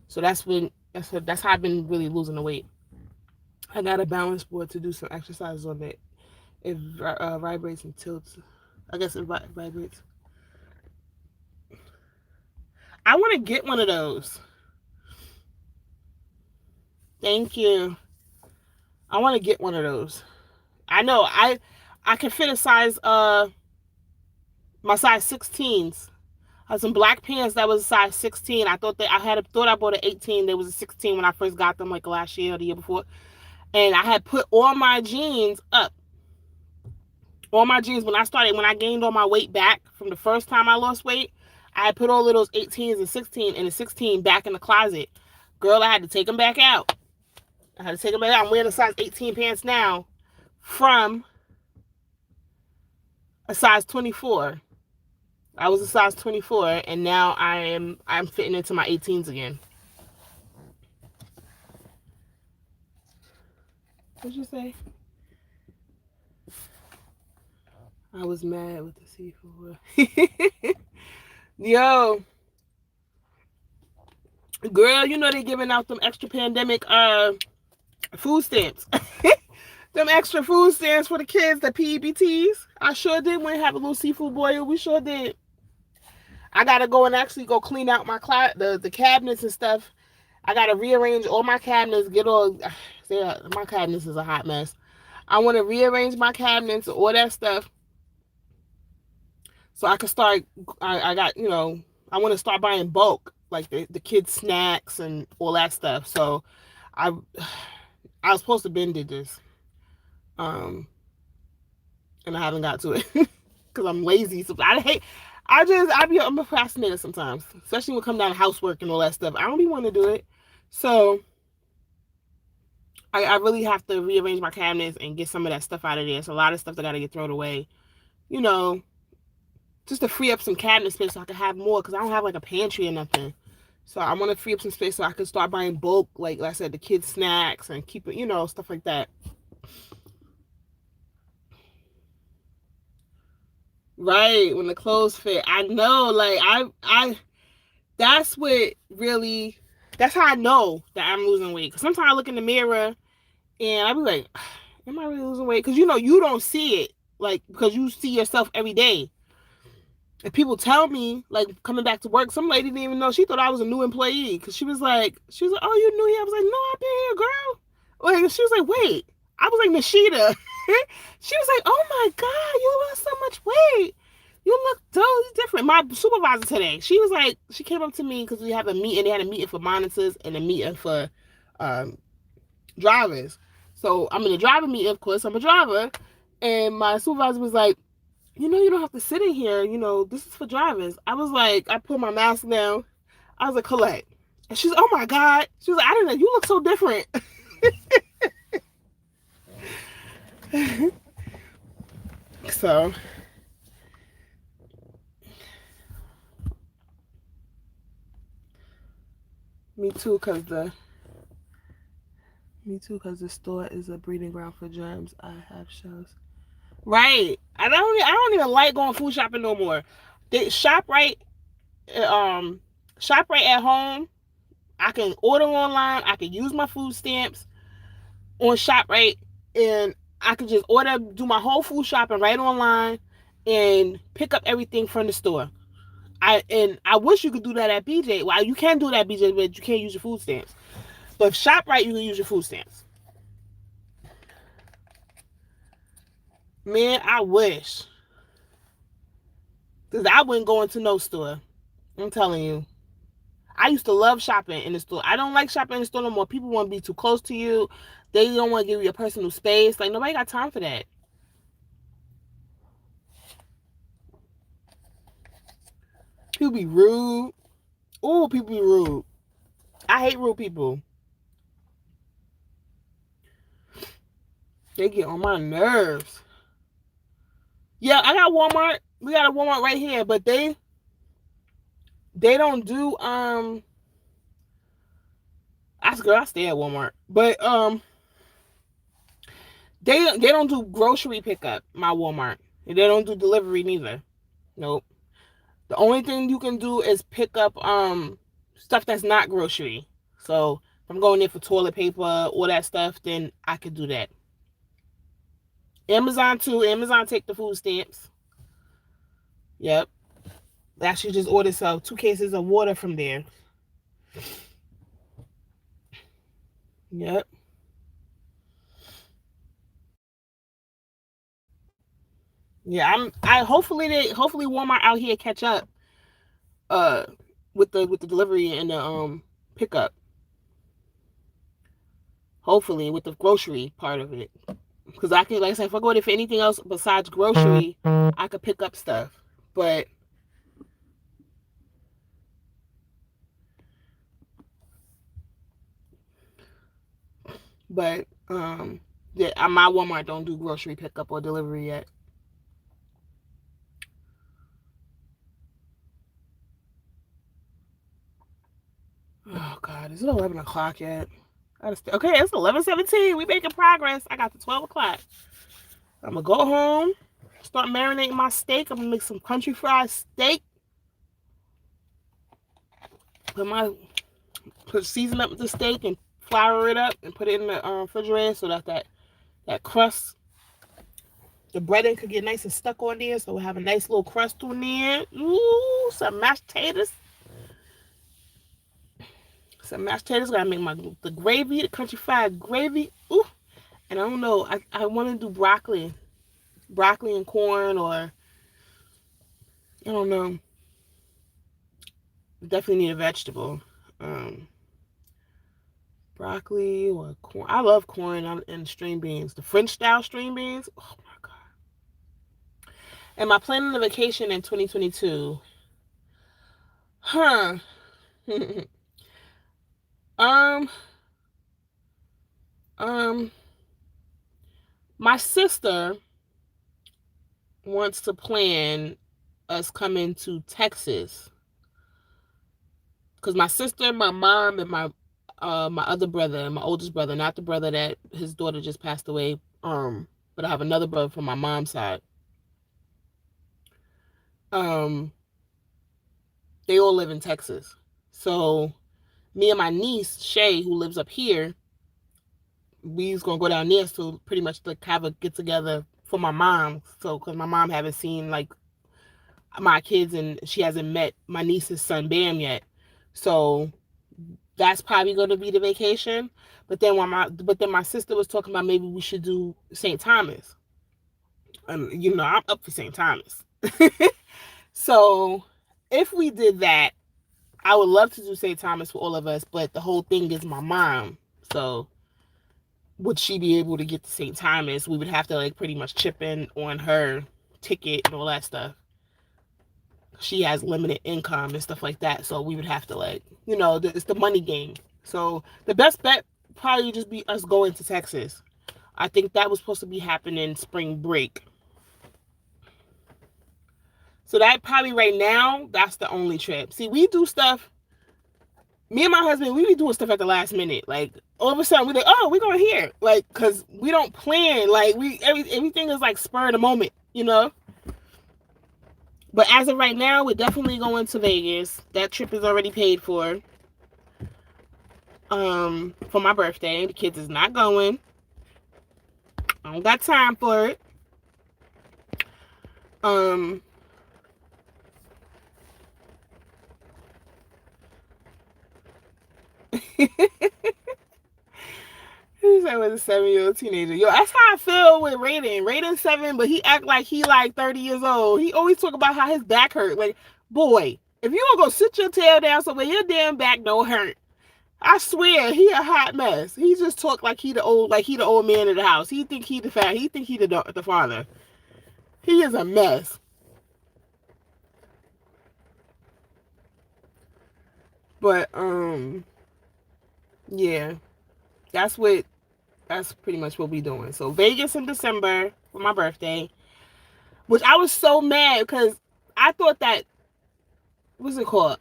So that's how I've been really losing the weight. I got a balance board to do some exercises on it. It vibrates and tilts. I guess it vibrates. I want to get one of those. Thank you. I want to get one of those. I know I can fit a size my size 16s. I had some black pants that was a size 16. I thought I bought an 18. There was a 16 when I first got them, like last year or the year before. And I had put all my jeans up. All my jeans, when I gained all my weight back from the first time I lost weight, I had put all of those 18s and 16 and the 16 back in the closet. Girl, I had to take them back out. I'm wearing a size 18 pants now from a size 24. I was a size 24, and now I'm fitting into my 18s again. What'd you say? I was mad with the seafood. Yo, girl, you know they giving out them extra pandemic food stamps. Them extra food stamps for the kids, the PEBTs. I sure did want to have a little seafood boil. We sure did. I gotta go and actually go clean out my the cabinets and stuff. I gotta rearrange all my cabinets. My cabinets is a hot mess. I want to rearrange my cabinets, all that stuff, so I can start. I want to start buying bulk, like the kids' snacks and all that stuff. So I was supposed to been did this, and I haven't got to it because I'm lazy. So I'm a procrastinator sometimes, especially when it comes down to housework and all that stuff. I don't be wanting to do it. So I really have to rearrange my cabinets and get some of that stuff out of there. It's a lot of stuff that got to get thrown away, just to free up some cabinet space so I can have more, because I don't have like a pantry or nothing. So I want to free up some space so I can start buying bulk, like I said, the kids' snacks, and keep it, stuff like that. Right, when the clothes fit. I know, like that's how I know that I'm losing weight. Because sometimes I look in the mirror and I be like, am I really losing weight? Because you don't see it, like, because you see yourself every day. And people tell me, like, coming back to work, some lady didn't even know. She thought I was a new employee, because she was like, oh, you new here? I was like, no, I've been here, girl. Like, she was like, wait. I was like, Nashida. She was like, oh my God, you lost so much weight. You look totally different. My supervisor today, she was like, she came up to me because we have a meeting. They had a meeting for monitors and a meeting for drivers. So I'm in a driver meeting, of course. I'm a driver. And my supervisor was like, you don't have to sit in here. This is for drivers. I was like, I put my mask down. I was like, Colette. And she's, oh my God. She was like, I didn't know. You look so different. So, me too, because the store is a breeding ground for germs. I have shows. Right. I don't even like going food shopping no more. ShopRite ShopRite at home. I can order online. I can use my food stamps on ShopRite, and I can just order, do my whole food shopping right online, and pick up everything from the store. I wish you could do that at BJ. Well, you can do that at BJ, but you can't use your food stamps. But ShopRite, you can use your food stamps. Man, I wish. Because I wouldn't go into no store. I'm telling you. I used to love shopping in the store. I don't like shopping in the store no more. People want to be too close to you. They don't want to give you your personal space. Like, nobody got time for that. People be rude. Oh, people be rude. I hate rude people. They get on my nerves. Yeah, I got Walmart. We got a Walmart right here, but they don't do I stay at Walmart. But they don't do grocery pickup, my Walmart. And they don't do delivery neither. Nope. The only thing you can do is pick up stuff that's not grocery. So if I'm going there for toilet paper, all that stuff, then I could do that. Amazon too. Amazon take the food stamps. Yep. Actually just ordered 2 cases of water from there. Yep. Yeah, I hopefully Walmart out here catch up with the delivery and the pickup. Hopefully with the grocery part of it. Because I can, like I said, if I go there for anything else besides grocery, I could pick up stuff. But yeah, my Walmart don't do grocery pickup or delivery yet. Oh God, is it 11 o'clock yet? Okay, it's 11:17. We making progress. I got to 12 o'clock. I'm gonna go home, start marinating my steak. I'm gonna make some country fried steak. Season up the steak and flour it up and put it in the refrigerator so that crust, the breading could get nice and stuck on there, so we'll have a nice little crust on there. Ooh, some mashed potatoes. Gotta make the gravy, the country fried gravy. Ooh, and I don't know. I want to do broccoli and corn, or I don't know. Definitely need a vegetable. Broccoli or corn. I love corn and string beans. The French style string beans. Oh my God. Am I planning a vacation in 2022? Huh. My sister wants to plan us coming to Texas. Because my sister, my mom, and my other brother, my oldest brother, not the brother that his daughter just passed away, but I have another brother from my mom's side. They all live in Texas. So me and my niece, Shay, who lives up here, we's gonna go down there to pretty much like have a get together for my mom. So because my mom haven't seen like my kids and she hasn't met my niece's son Bam yet. So that's probably going to be the vacation. But then my sister was talking about maybe we should do St. Thomas. And I'm up for St. Thomas. So if we did that, I would love to do St. Thomas for all of us, but the whole thing is my mom. So would she be able to get to St. Thomas? We would have to like pretty much chip in on her ticket and all that stuff. She has limited income and stuff like that, so we would have to it's the money game. So the best bet probably just be us going to Texas. I think that was supposed to be happening spring break. So that probably right now, that's the only trip. See, we do stuff. Me and my husband, we be doing stuff at the last minute. Like all of a sudden, we're like, oh, we're going here, like because we don't plan. Like everything is like spur of the moment, But as of right now, we're definitely going to Vegas. That trip is already paid for my birthday. The kids is not going. I don't got time for it. He said was a 7-year-old teenager. Yo, that's how I feel with Raiden. Raiden's 7, but he act like he like 30 years old. He always talk about how his back hurt. Like, boy, if you don't go sit your tail down somewhere, your damn back don't hurt. I swear, he a hot mess. He just talk like he the old man of the house. He think he the father. He is a mess. But yeah, that's pretty much what we doing. So Vegas in December for my birthday, which I was so mad because I thought that, what's it called?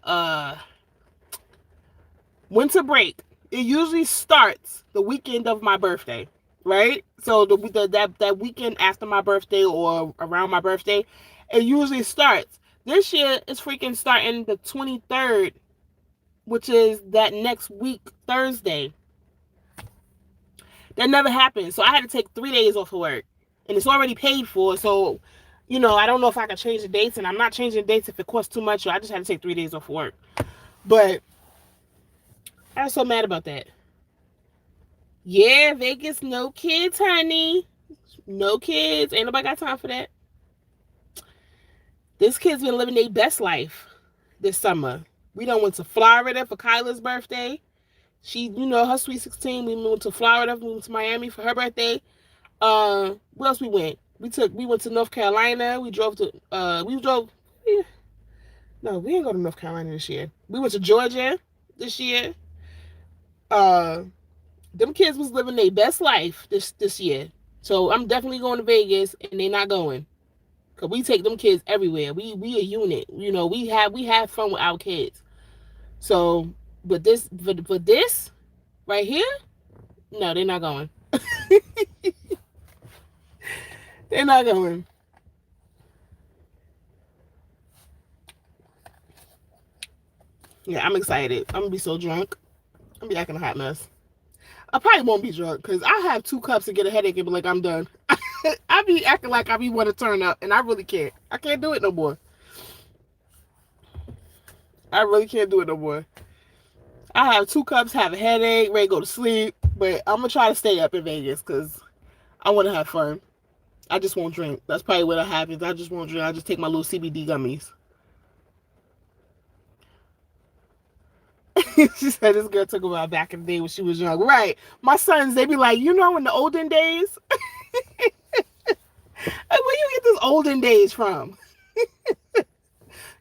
Winter break. It usually starts the weekend of my birthday, right? So that weekend after my birthday or around my birthday, it usually starts. This year it's freaking starting the 23rd, which is that next week, Thursday. That never happened. So I had to take 3 days off of work. And it's already paid for. So, I don't know if I can change the dates. And I'm not changing dates if it costs too much. So I just had to take 3 days off of work. But I was so mad about that. Yeah, Vegas, no kids, honey. No kids. Ain't nobody got time for that. This kid's been living their best life this summer. We done went to Florida for Kyla's birthday. She, her sweet 16. We went to Florida. We went to Miami for her birthday. Where else we went? We went to North Carolina. We drove. No, we didn't go to North Carolina this year. We went to Georgia this year. Them kids was living their best life this year. So I'm definitely going to Vegas, and they're not going. Cause we take them kids everywhere. We a unit. We have fun with our kids. So, but this right here, no, they're not going. They're not going. Yeah, I'm excited. I'm gonna be so drunk. I'm gonna be acting a hot mess. I probably won't be drunk because I have 2 cups to get a headache and be like, I'm done. I be acting like I be want to turn up, and I really can't. I can't do it no more. I really can't do it no more. I have 2 cups, have a headache, ready to go to sleep, but I'm gonna try to stay up in Vegas because I want to have fun. I just won't drink. That's probably what happens. I just won't drink. I just take my little CBD gummies. She said this girl took about back in the day when she was young. Right. My sons, they be like, in the olden days? Where you get this olden days from?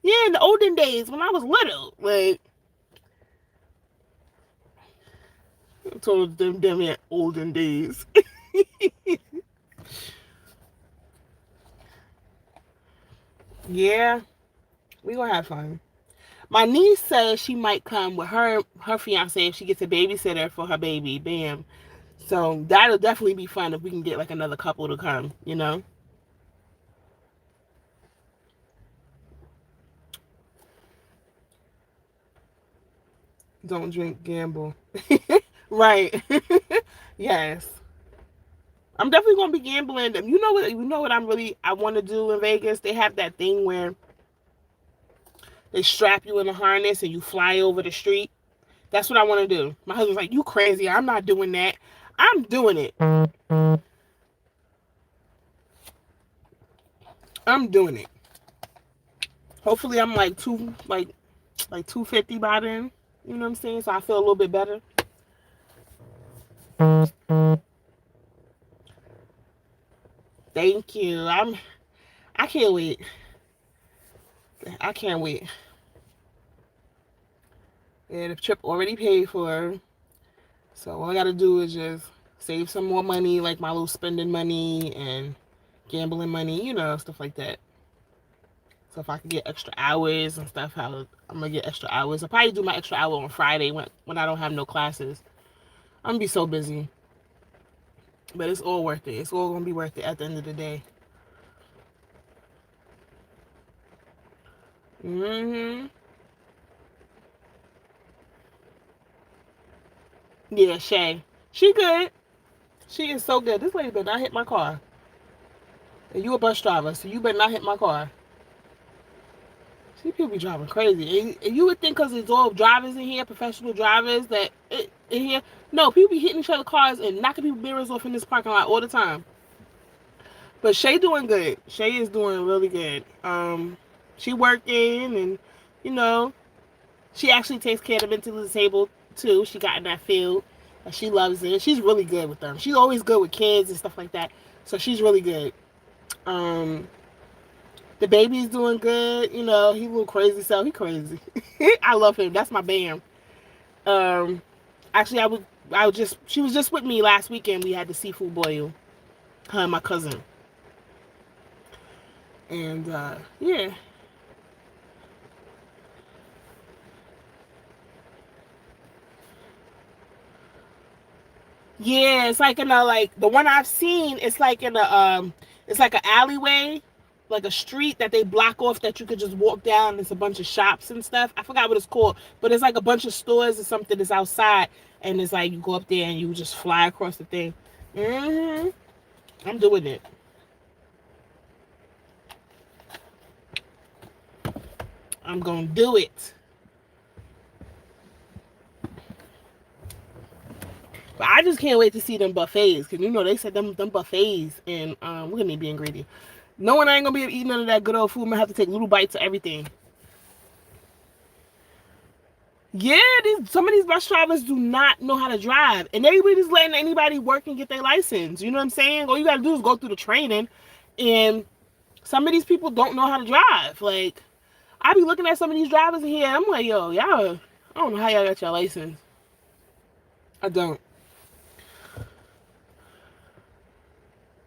Yeah, in the olden days when I was little. Like, I told them in olden days. Yeah, we gonna have fun. My niece says she might come with her fiance if she gets a babysitter for her baby. Bam. So that'll definitely be fun if we can get like another couple to come, Don't drink, gamble. Right. Yes. I'm definitely gonna be gambling. You know what I want to do in Vegas? They have that thing where they strap you in a harness and you fly over the street. That's what I want to do. My husband's like, you crazy. I'm not doing that. I'm doing it. I'm doing it. Hopefully I'm like 250 by then. You know what I'm saying? So I feel a little bit better. Thank you. I can't wait. I can't wait. And the trip already paid for. So all I gotta do is just save some more money, like my little spending money and gambling money, stuff like that. So if I could get extra hours and stuff, I'm gonna get extra hours. I'll probably do my extra hour on Friday when I don't have no classes. I'm gonna be so busy. But it's all worth it. It's all gonna be worth it at the end of the day. Mm-hmm. Yeah, Shay. She good. She is so good. This lady better not hit my car. And you a bus driver, so you better not hit my car. See, people be driving crazy. And you would think because it's all drivers in here, professional drivers, that in here. No, people be hitting each other cars and knocking people mirrors off in this parking lot all the time. But Shay doing good. Shay is doing really good. She working and, you know, she actually takes care of the mentally disabled too. She got in that field. And she loves it. She's really good with them. She's always good with kids and stuff like that. So she's really good. Um, the baby's doing good. You know, he a little crazy, so he crazy. I love him. That's my bam. Um, actually, I was just, she was just with me last weekend. We had the seafood boil. Her and my cousin. And yeah. Yeah, it's like in a like the one I've seen. It's like in a it's like an alleyway, like a street that they block off that you could just walk down. There's a bunch of shops and stuff. I forgot what it's called, but it's like a bunch of stores or something that's outside, and it's like you go up there and you just fly across the thing. Hmm. I'm doing it. I'm gonna do it. But I just can't wait to see them buffets because you know they said them buffets and we're gonna be ingredient. No one ain't gonna be able to eat none of that good old food. I'm gonna have to take little bites of everything. Yeah, some of these bus drivers do not know how to drive, and everybody just letting anybody work and get their license. You know what I'm saying? All you gotta do is go through the training, and some of these people don't know how to drive. Like I be looking at some of these drivers in here, and I'm like, yo, y'all, I don't know how y'all got your license. I don't.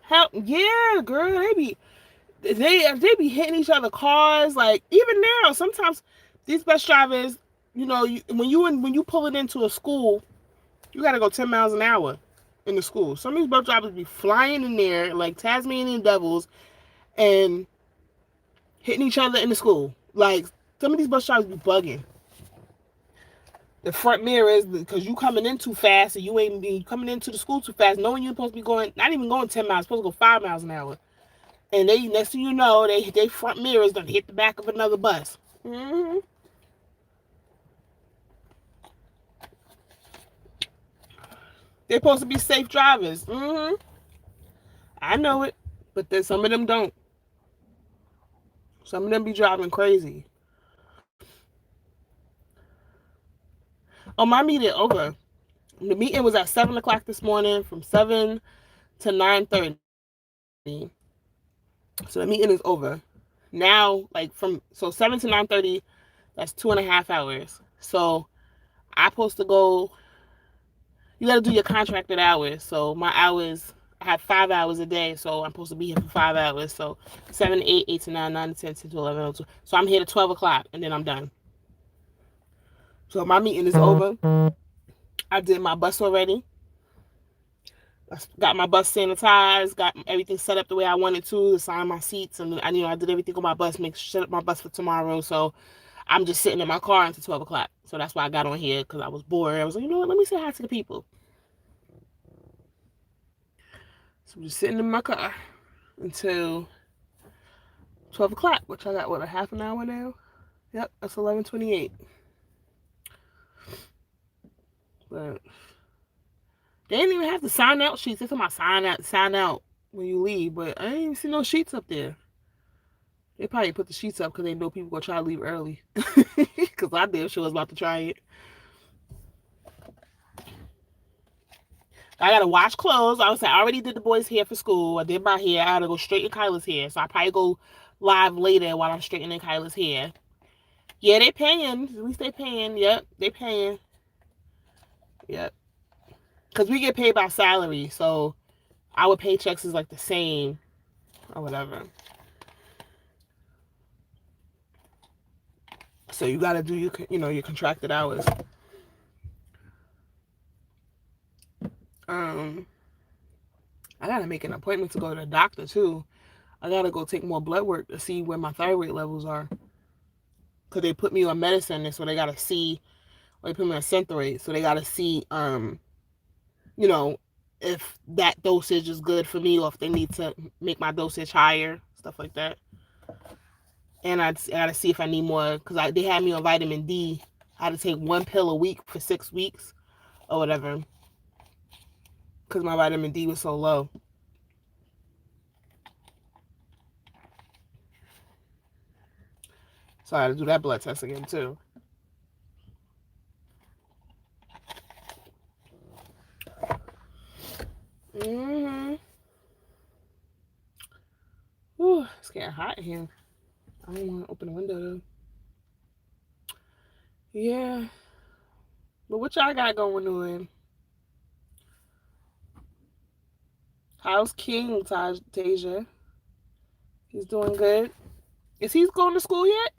Hell, yeah, girl, they be hitting each other cars. Like even now, sometimes these bus drivers, you know, when you pull it into a school, you gotta go 10 miles an hour in the school. Some of these bus drivers be flying in there like Tasmanian devils and hitting each other in the school. Like some of these bus drivers be bugging. The front mirrors because you coming in too fast and you ain't be coming into the school too fast, knowing you're supposed to be going not even going 10 miles, supposed to go 5 miles an hour. And they next thing you know, they front mirrors done hit the back of another bus. Mm-hmm. They're supposed to be safe drivers. Mm-hmm. I know it, but then some of them don't. Some of them be driving crazy. Oh, my meeting over. The meeting was at 7 o'clock this morning, from 7 to 9:30. So the meeting is over. Now, like from 7 to 9:30, that's 2.5 hours. So I supposed to go. You got to do your contracted hours. So my hours, I have 5 hours a day. So I'm supposed to be here for 5 hours. So 7 to 8, 8 to 9, 9 to 10, 10 to 11, 12. So I'm here to 12 o'clock, and then I'm done. So my meeting is over. I did my bus already. I got my bus sanitized, got everything set up the way I wanted to assign my seats, and I did everything on my bus, set up my bus for tomorrow. So I'm just sitting in my car until 12 o'clock. So that's why I got on here because I was bored. I was like, you know what? Let me say hi to the people. So I'm just sitting in my car until 12 o'clock, which I got what, a half an hour now. Yep, that's 11:28. But they didn't even have to sign out sheets. They told me sign out when you leave, but I ain't even see no sheets up there. They probably put the sheets up because they know people gonna try to leave early. Because I damn sure was about to try it. I gotta wash clothes. I already did the boys' hair for school. I did my hair. I gotta go straighten Kyla's hair. So I probably go live later while I'm straightening Kyla's hair. Yeah, they paying. At least they paying. Yep, they paying. Yep. Because we get paid by salary, so our paychecks is like the same or whatever. So you gotta do your contracted hours. Um, I gotta make an appointment to go to the doctor too. I gotta go take more blood work to see where my thyroid levels are. because they put me on medicine, and so they gotta see, or they put me on Synthroid, so they gotta see, you know, if that dosage is good for me, or if they need to make my dosage higher, stuff like that. And I gotta see if I need more, because they had me on vitamin D. I had to take 1 pill a week for 6 weeks or whatever, because my vitamin D was so low. So I had to do that blood test again too. Ooh, it's getting hot here. I don't want to open the window though. Yeah. But what y'all got going on? How's King, Tasia? He's doing good. Is he going to school yet?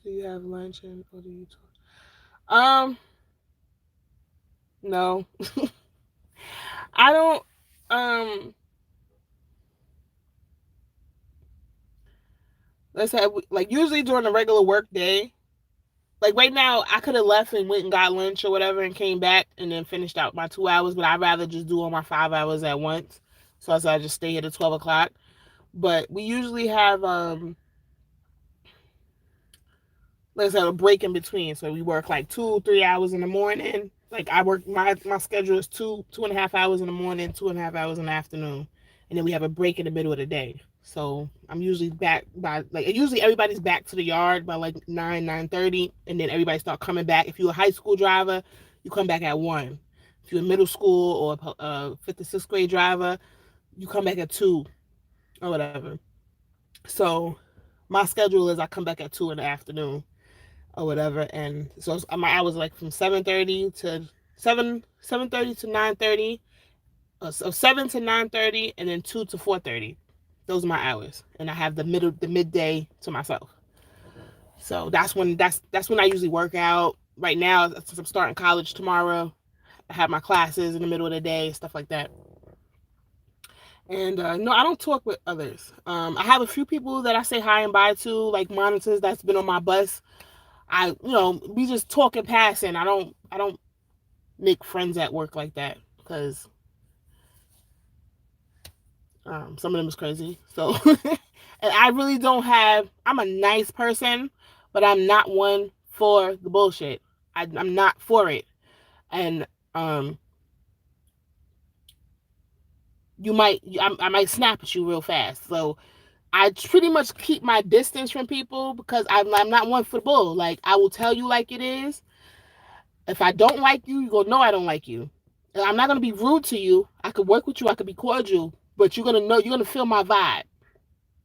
Do you have lunch and what do you talk? No. I don't let's say, like, usually during a regular work day, like right now I could have left and went and got lunch or whatever and came back and then finished out my 2 hours, but I'd rather just do all my 5 hours at once. So I said I just stay here to 12 o'clock. But we usually have let's say a break in between. So we work like 2-3 hours in the morning. Like I work, my schedule is 2.5 hours in the morning, 2.5 hours in the afternoon, and then we have a break in the middle of the day. So I'm usually back by, like, usually everybody's back to the yard by like 9:30, and then everybody start coming back. If you're a high school driver, you come back at 1. If you're a middle school or a 5th or 6th grade driver, you come back at 2 or whatever. So my schedule is I come back at 2 in the afternoon or whatever, and so my hours like from 7:30 to 7:30 to 9:30, so 7 to 9:30, and then 2 to 4:30. Those are my hours, and I have the midday to myself. So that's when I usually work out. Right now, since I'm starting college tomorrow, I have my classes in the middle of the day, stuff like that. And no, I don't talk with others. I have a few people that I say hi and bye to, like monitors that's been on my bus. We just talk and pass, and I don't make friends at work like that, because some of them is crazy. So, and I really don't have. I'm a nice person, but I'm not one for the bullshit. I'm not for it, and I might snap at you real fast. So I pretty much keep my distance from people, because I'm not one for the bull. Like, I will tell you like it is. If I don't like you, you go, no, I don't like you. And I'm not going to be rude to you. I could work with you. I could be cordial. But you're going to feel my vibe.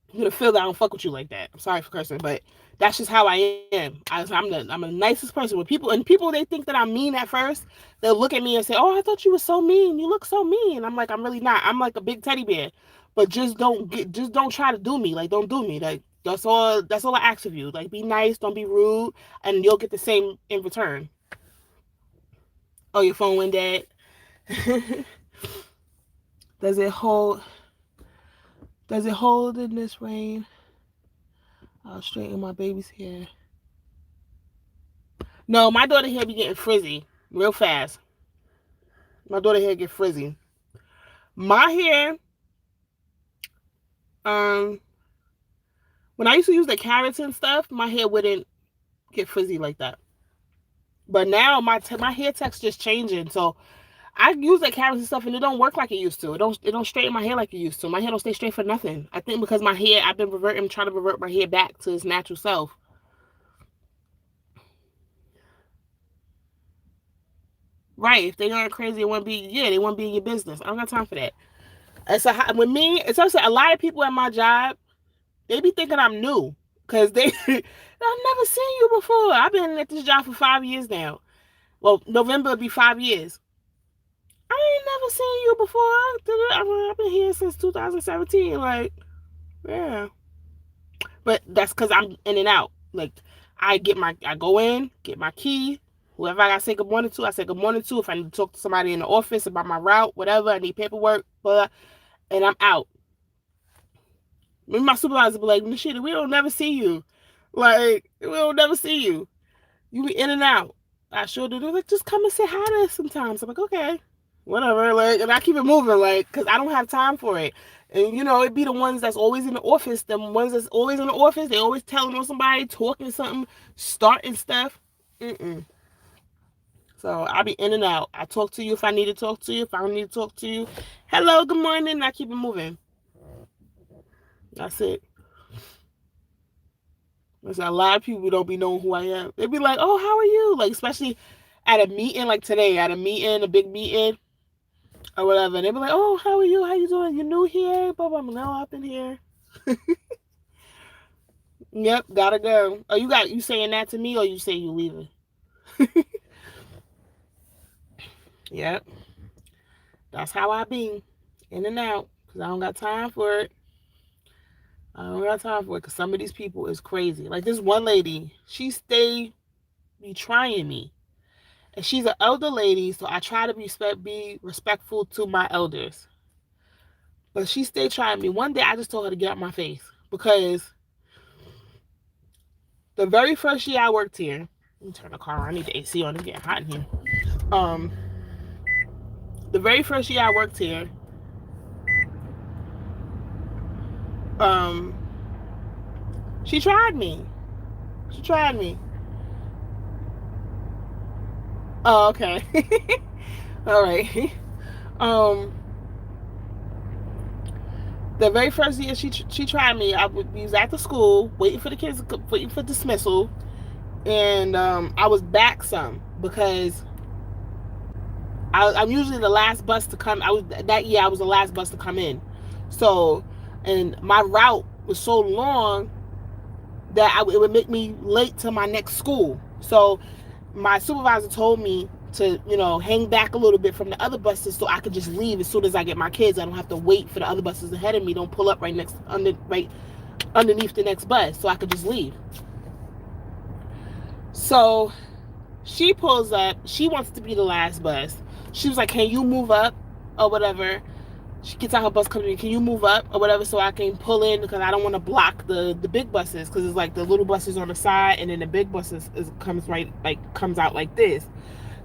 You're going to feel that I don't fuck with you like that. I'm sorry for cursing, but that's just how I am. I'm the nicest person. With people, they think that I'm mean at first. They'll look at me and say, oh, I thought you were so mean. You look so mean. I'm like, I'm really not. I'm like a big teddy bear. But just don't try to do me. Like, don't do me. Like, that's all I ask of you. Like, be nice, don't be rude, and you'll get the same in return. Oh, your phone went dead. Does it hold in this rain? I'll straighten my baby's hair. No, my daughter hair be getting frizzy real fast. My daughter hair get frizzy. My hair, when I used to use the keratin stuff, my hair wouldn't get frizzy like that. But now my hair texture is changing, so I use that keratin stuff and it don't work like it used to. It don't straighten my hair like it used to. My hair don't stay straight for nothing. I think because my hair, I've been trying to revert my hair back to its natural self. Right. If they aren't crazy, they want to be in your business. I don't got time for that. And so with me, it's also a lot of people at my job, they be thinking I'm new, because I've never seen you before. I've been at this job for 5 years now. Well, November will be 5 years. I ain't never seen you before. I've been here since 2017. Like, yeah. But that's because I'm in and out. Like, I go in, get my key, Whoever I got to say good morning to, I say good morning to. If I need to talk to somebody in the office about my route, whatever, I need paperwork, blah, and I'm out. Maybe my supervisor be like, Nishita, we don't never see you. Like, we don't never see you. You be in and out. I sure do. They're like, just come and say hi to us sometimes. I'm like, okay, whatever. Like, and I keep it moving, like, because I don't have time for it. And, you know, it be the ones that's always in the office. The ones that's always in the office, they always telling on somebody, talking something, starting stuff. So I'll be in and out. I talk to you if I need to talk to you. If I don't need to talk to you, hello, good morning. And I keep it moving. That's it. There's a lot of people don't be knowing who I am. They be like, oh, how are you? Like, especially at a meeting like today, at a meeting, a big meeting or whatever. And they be like, oh, how are you? How you doing? You new here? Blah, blah, blah. No, I've been here. Yep, gotta go. Oh, you saying that to me or you say you leaving? Yep. That's how I be. In and out. Because I don't got time for it. I don't got time for it because some of these people is crazy. Like this one lady, she stay be trying me. And she's an elder lady, so I try to be respectful to my elders. But she stayed trying me. One day I just told her to get out my face. Because the very first year I worked here, let me turn the car on. I need the AC on. It's getting hot in here. The very first year I worked here, she tried me. She tried me. Oh, okay. All right. The very first year she tried me, we was at the school waiting for the kids, waiting for dismissal, and I was back some because I'm usually the last bus to come. That year I was the last bus to come in, so and my route was so long that it would make me late to my next school. So my supervisor told me to, you know, hang back a little bit from the other buses so I could just leave as soon as I get my kids. I don't have to wait for the other buses ahead of me. Don't pull up right underneath the next bus, so I could just leave. So she pulls up. She wants to be the last bus. She was like, can you move up or whatever? She gets out her bus, comes to me, can you move up or whatever so I can pull in, because I don't want to block the big buses, because it's like the little buses on the side and then the big buses comes out like this.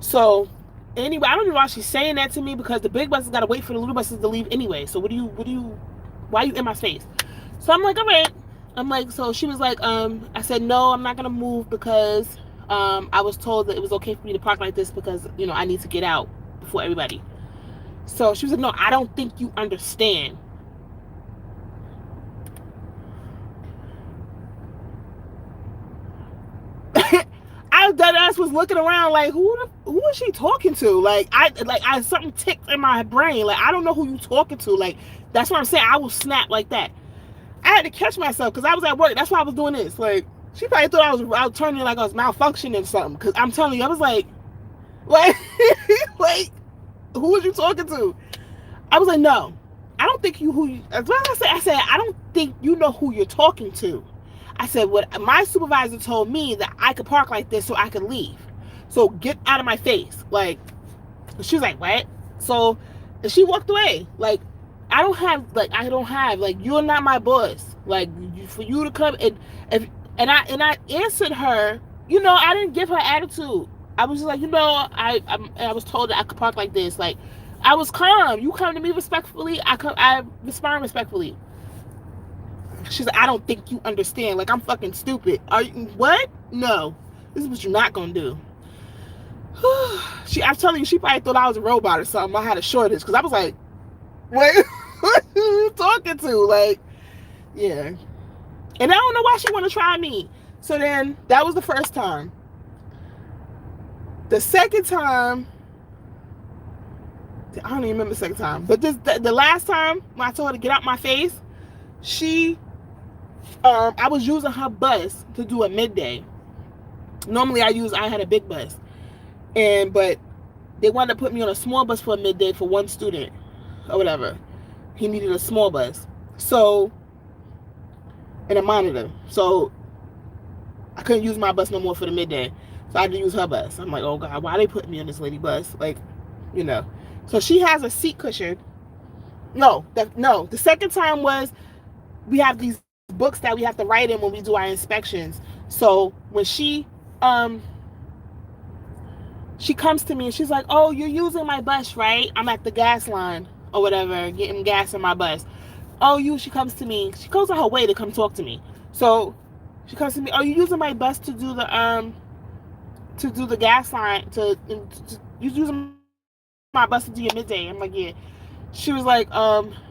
So anyway, I don't know why she's saying that to me, because the big buses got to wait for the little buses to leave anyway. So why are you in my space? So I'm like, all right. I'm like, so she was like, I said, no, I'm not going to move because I was told that it was okay for me to park like this because, you know, I need to get out before everybody. So she was like, no, I don't think you understand. That ass was looking around like, who is she talking to? Like I something ticked in my brain. Like, I don't know who you talking to. Like, that's what I'm saying. I will snap like that. I had to catch myself because I was at work. That's why I was doing this. Like, she probably thought I was turning like I was malfunctioning or something. Because I'm telling you, I was like, wait, who was you talking to? I was like, no, I don't think as well as I said, I don't think you know who you're talking to. I said, what my supervisor told me that I could park like this so I could leave. So get out of my face. Like, she was like, what? So, and she walked away. Like, I don't have, you're not my boss. Like, for you to come and I answered her, you know, I didn't give her attitude. I was just like, you know, I was told that I could park like this. Like, I was calm. You come to me respectfully, I respond respectfully. She's like, I don't think you understand. Like, I'm fucking stupid. Are you what? No. This is what you're not gonna do. I'm telling you, she probably thought I was a robot or something. I had a shortage because I was like, what are you talking to? Like, yeah. And I don't know why she want to try me. So then that was the first time. The second time, I don't even remember the second time, but the last time when I told her to get out my face, I was using her bus to do a midday. Normally I had a big bus, but they wanted to put me on a small bus for a midday for one student or whatever. He needed a small bus, so, and a monitor, so I couldn't use my bus no more for the midday. So I had to use her bus. I'm like, oh God, why they putting me on this lady bus? Like, you know. So she has a seat cushion. No, the second time was we have these books that we have to write in when we do our inspections. So when she comes to me and she's like, oh, you're using my bus, right? I'm at the gas line or whatever, getting gas in my bus. She comes to me. She goes on her way to come talk to me. So she comes to me, you using my bus to do the gas line, you using my bus to do your midday? I'm like, yeah. She was like,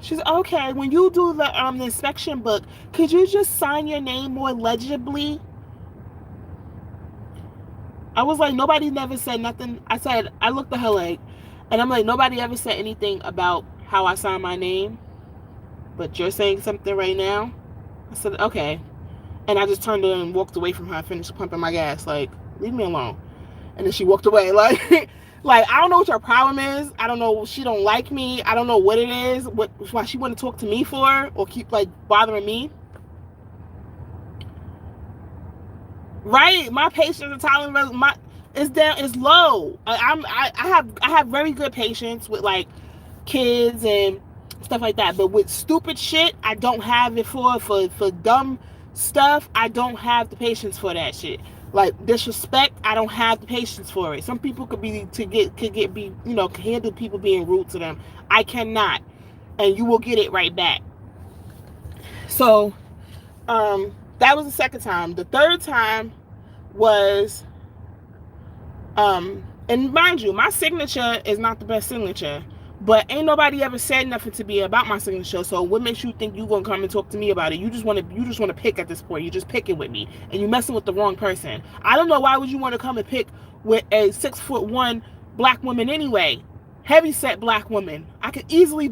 she's okay, when you do the inspection book, could you just sign your name more legibly? I was like, nobody never said nothing. I looked at her like, and I'm like, nobody ever said anything about how I sign my name, but you're saying something right now? I said, okay. And I just turned and walked away from her. I finished pumping my gas, like, leave me alone. And then she walked away, like, like, I don't know what your problem is. I don't know, she don't like me. I don't know what it is, why she want to talk to me for, or keep, like, bothering me. Right, my patience and tolerance is low. I have very good patience with like kids and stuff like that, but with stupid shit, I don't have it for dumb stuff. I don't have the patience for that shit. Like disrespect, I don't have the patience for it. Some people can handle people being rude to them. I cannot, and you will get it right back. So, that was the second time. The third time was, and mind you, my signature is not the best signature, but ain't nobody ever said nothing to me about my signature. So what makes you think you gonna come and talk to me about it? You just want to pick at this point. You're just picking with me, and you're messing with the wrong person. I don't know why would you want to come and pick with a 6'1" black woman anyway. Heavy set black woman. I could easily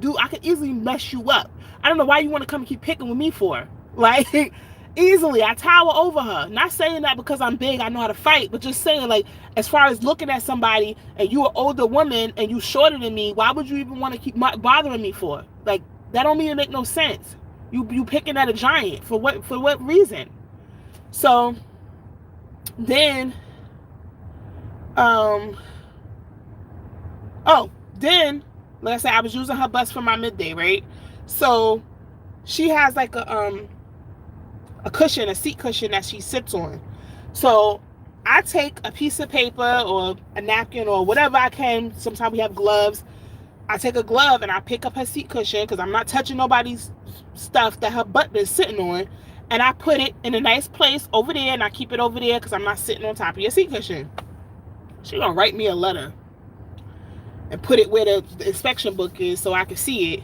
mess you up. I don't know why you want to come and keep picking with me for. Like, easily, I tower over her. Not saying that because I'm big, I know how to fight, but just saying, like, as far as looking at somebody and you an older woman and you shorter than me, why would you even want to keep bothering me for? Like, that don't even make no sense. You picking at a giant for what reason? So then, then, like I said, I was using her bus for my midday, right? So she has like a cushion, a seat cushion that she sits on. So I take a piece of paper or a napkin or whatever I can. Sometimes we have gloves. I take a glove and I pick up her seat cushion because I'm not touching nobody's stuff that her butt is sitting on. And I put it in a nice place over there, and I keep it over there because I'm not sitting on top of your seat cushion. She gonna write me a letter and put it where the inspection book is so I can see it.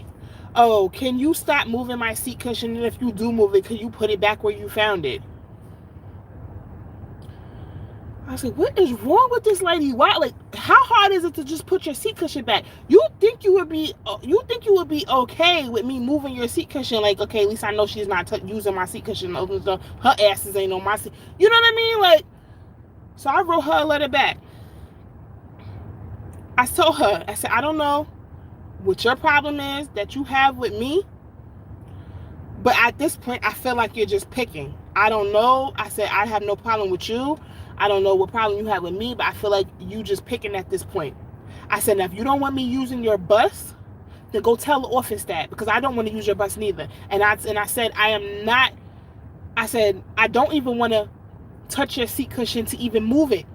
Oh, can you stop moving my seat cushion? And if you do move it, can you put it back where you found it? I was like, what is wrong with this lady? Why? Like, how hard is it to just put your seat cushion back? You think you would be okay with me moving your seat cushion? Like, okay, at least I know she's not using my seat cushion. Her asses ain't on my seat. You know what I mean? Like, so I wrote her a letter back. I told her, I said, I don't know what your problem is that you have with me, but at this point, I feel like you're just picking. I don't know. I said, I have no problem with you. I don't know what problem you have with me, but I feel like you just picking at this point. I said, now, if you don't want me using your bus, then go tell the office that, because I don't want to use your bus neither. And I said, I don't even want to touch your seat cushion to even move it.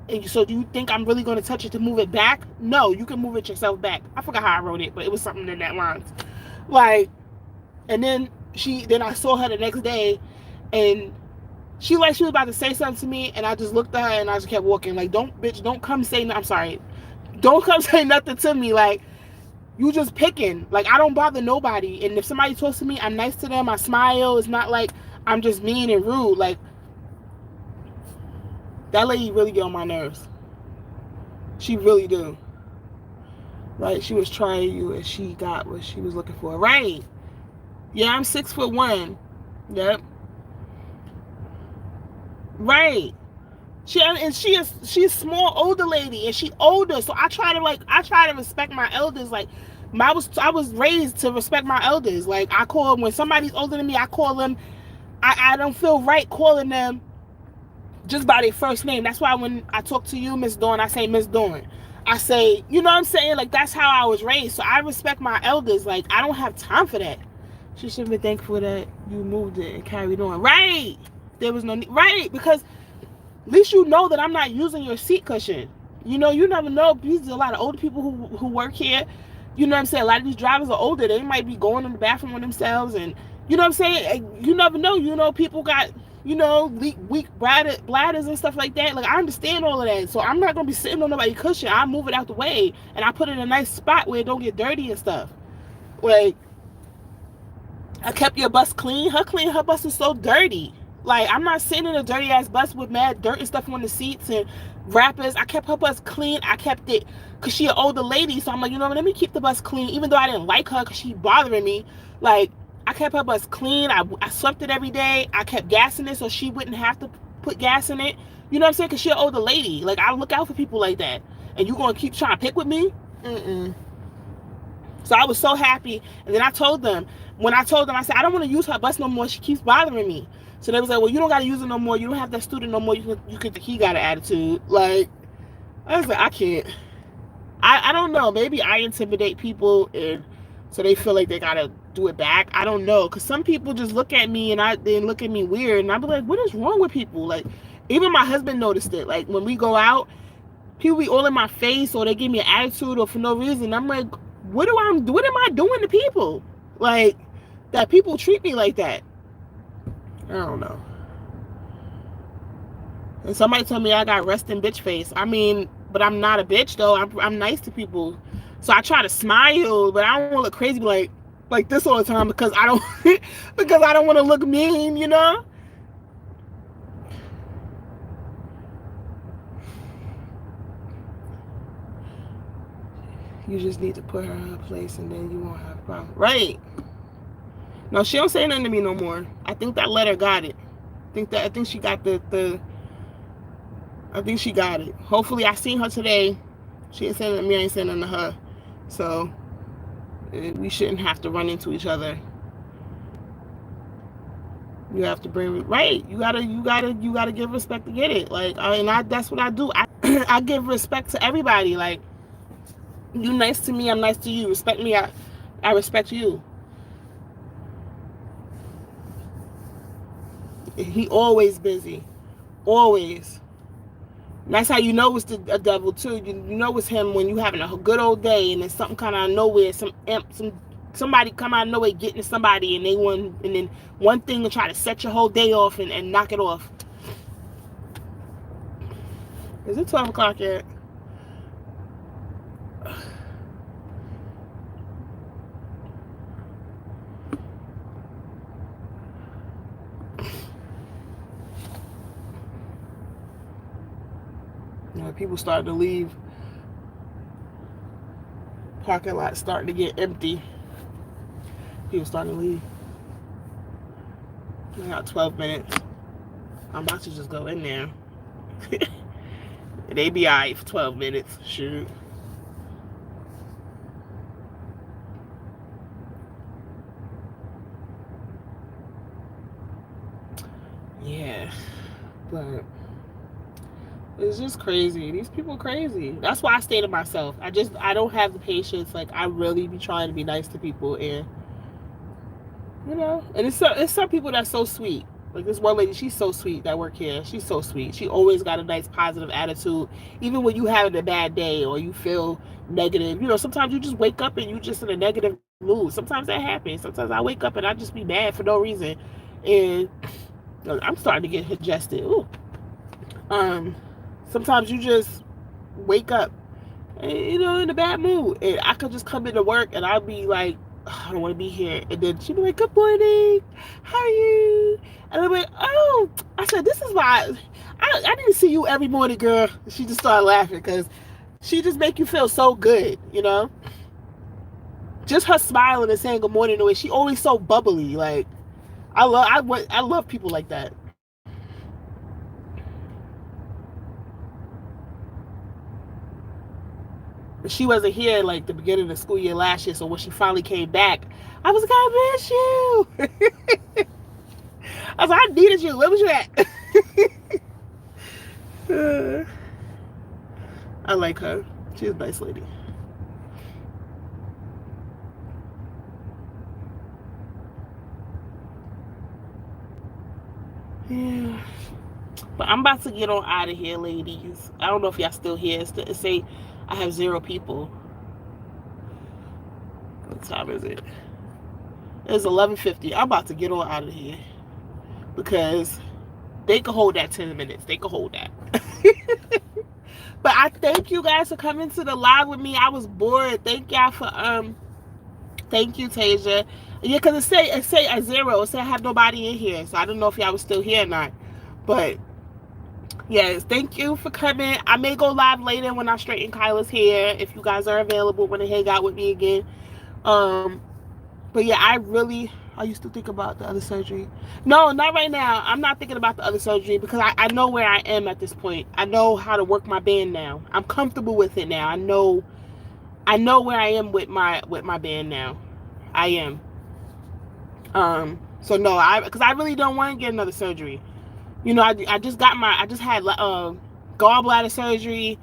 And so do you think I'm really going to touch it to move it back? No, you can move it yourself back. I forgot how I wrote it, but it was something in that lines. Like, and then I saw her the next day, and she was about to say something to me, and I just looked at her and I just kept walking. Like, don't come say nothing. I'm sorry. Don't come say nothing to me. Like, you just picking. Like, I don't bother nobody. And if somebody talks to me, I'm nice to them. I smile. It's not like I'm just mean and rude. Like, that lady really get on my nerves. She really do. Right? She was trying you and she got what she was looking for. Right. Yeah, I'm 6'1". Yep. Right. She is small, older lady, and she older. So I try to respect my elders. Like, I was raised to respect my elders. Like, I call, when somebody's older than me, I call them. I don't feel right calling them just by their first name. That's why when I talk to you, Miss Dawn, I say Miss Dawn. I say, you know what I'm saying? Like, that's how I was raised. So I respect my elders. Like, I don't have time for that. She should be thankful that you moved it and carried on. Right. There was no need. Right. Because at least you know that I'm not using your seat cushion. You know, you never know. There's a lot of older people who work here. You know what I'm saying? A lot of these drivers are older. They might be going in the bathroom with themselves. And, you know what I'm saying? You never know. You know, people got, you know, weak bladders and stuff like that. Like, I understand all of that. So I'm not going to be sitting on nobody's cushion. I move it out the way. And I put it in a nice spot where it don't get dirty and stuff. Like, I kept your bus clean. Her bus is so dirty. Like, I'm not sitting in a dirty ass bus with mad dirt and stuff on the seats and wrappers. I kept her bus clean. I kept it because she an older lady. So I'm like, you know what, let me keep the bus clean. Even though I didn't like her because she bothering me. Like, I kept her bus clean. I swept it every day. I kept gassing it so she wouldn't have to put gas in it. You know what I'm saying? Because she an older lady. Like, I look out for people like that. And you going to keep trying to pick with me? So I was so happy. And then I told them, I said, I don't want to use her bus no more. She keeps bothering me. So they was like, well, you don't got to use it no more. You don't have that student no more. You could think he got an attitude. Like, I was like, I can't. I don't know. Maybe I intimidate people and so they feel like they got to do it back. I don't know. Because some people just look at me and they look at me weird. And I be like, what is wrong with people? Like, even my husband noticed it. Like, when we go out, people be all in my face or they give me an attitude or for no reason. I'm like, what am I doing to people? Like, that people treat me like that. I don't know. And somebody told me I got resting bitch face. I mean, but I'm not a bitch though. I'm nice to people. So I try to smile, but I don't want to look crazy like this all the time because I don't want to look mean, you know? You just need to put her in her place and then you won't have a problem. Right. No, she don't say nothing to me no more. I think that letter got it. I think she got I think she got it. Hopefully, I seen her today. She ain't saying nothing to me. I ain't saying nothing to her. So we shouldn't have to run into each other. You have to bring right. You gotta give respect to get it. Like, that's what I do. I give respect to everybody. Like, you nice to me, I'm nice to you. Respect me, I respect you. He always busy. Always. And that's how you know it's a devil too. You know it's him when you having a good old day and then something come out of nowhere, somebody come out of nowhere getting somebody and then one thing to try to set your whole day off and knock it off. Is it 12 o'clock yet? People starting to leave. Parking lot starting to get empty. People starting to leave. I got 12 minutes. I'm about to just go in there. They be alright for 12 minutes. Shoot. Yeah. But it's just crazy. These people crazy. That's why I stay to myself. I don't have the patience. Like, I really be trying to be nice to people, and you know, and it's some people that's so sweet. Like this one lady, she's so sweet that work here. She's so sweet. She always got a nice positive attitude, even when you having a bad day or you feel negative. You know, sometimes you just wake up and you just in a negative mood. Sometimes that happens. Sometimes I wake up and I just be mad for no reason, and I'm starting to get congested. Ooh. Sometimes you just wake up and, you know, in a bad mood, and I could just come into work and I'll be like, oh, I don't want to be here, and then she'll be like, good morning, how are you? And I'm like, oh, I said, this is why I didn't see you every morning, girl. She just started laughing because she just make you feel so good, you know, just her smiling and saying good morning to her. She always so bubbly. Like, I love people like that. She wasn't here like the beginning of the school year last year, so when she finally came back, I was like, I miss you. I was like, I needed you. Where was you at? I like her. She's a nice lady. Yeah. But I'm about to get on out of here, ladies. I don't know if y'all still here. It say I have 0 people. What time is it? It's 11:50. I'm about to get on out of here because they can hold that 10 minutes. They can hold that. But I thank you guys for coming to the live with me. I was bored. Thank y'all for thank you, Tasia. Yeah, because it say at 0. It say I have nobody in here, so I don't know if y'all was still here or not. But yes, thank you for coming. I may go live later when I straighten Kyla's hair if you guys are available when to hang out with me again. But yeah, I used to think about the other surgery. No, not right now. I'm not thinking about the other surgery because I know where I am at this point. I know how to work my band now. I'm comfortable with it now. I know where I am with my band now. I am. So no, because I really don't want to get another surgery. You know, I just had gallbladder surgery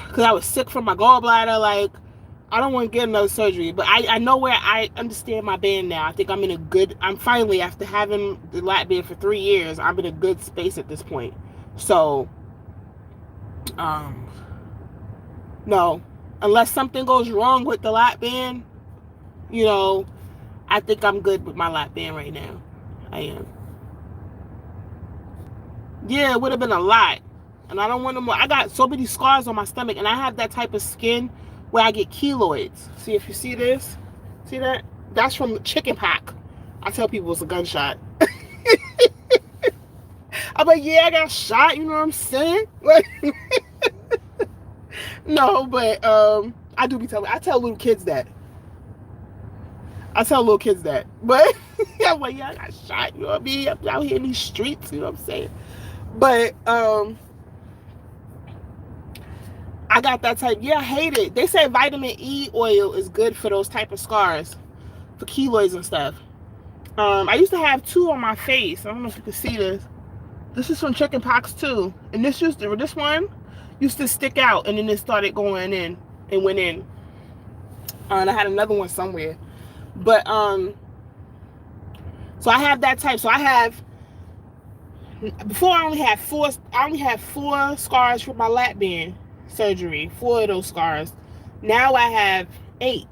because I was sick from my gallbladder. Like, I don't want to get another surgery, but I know where I understand my band now. I think I'm finally, after having the lat band for 3 years, I'm in a good space at this point. So, no, unless something goes wrong with the lat band, you know, I think I'm good with my lat band right now. I am. Yeah, it would have been a lot. And I don't want no more. I got so many scars on my stomach, and I have that type of skin where I get keloids. See, if you see this? See that? That's from chicken pox. I tell people it's a gunshot. I'm like, yeah, I got shot, you know what I'm saying? Like, no, but I tell little kids that. But I'm like, yeah, I got shot, you know what I mean? I'm out here in these streets, you know what I'm saying? But I got that type. Yeah, I hate it. They say vitamin E oil is good for those type of scars, for keloids and stuff. I used to have 2 on my face. I don't know if you can see this. This is from chicken pox too, and this one used to stick out, and then it started going in and went in. And I had another one somewhere, but so I have that type. So I have. Before I only had 4 scars from my lat band surgery. 4 of those scars. Now I have 8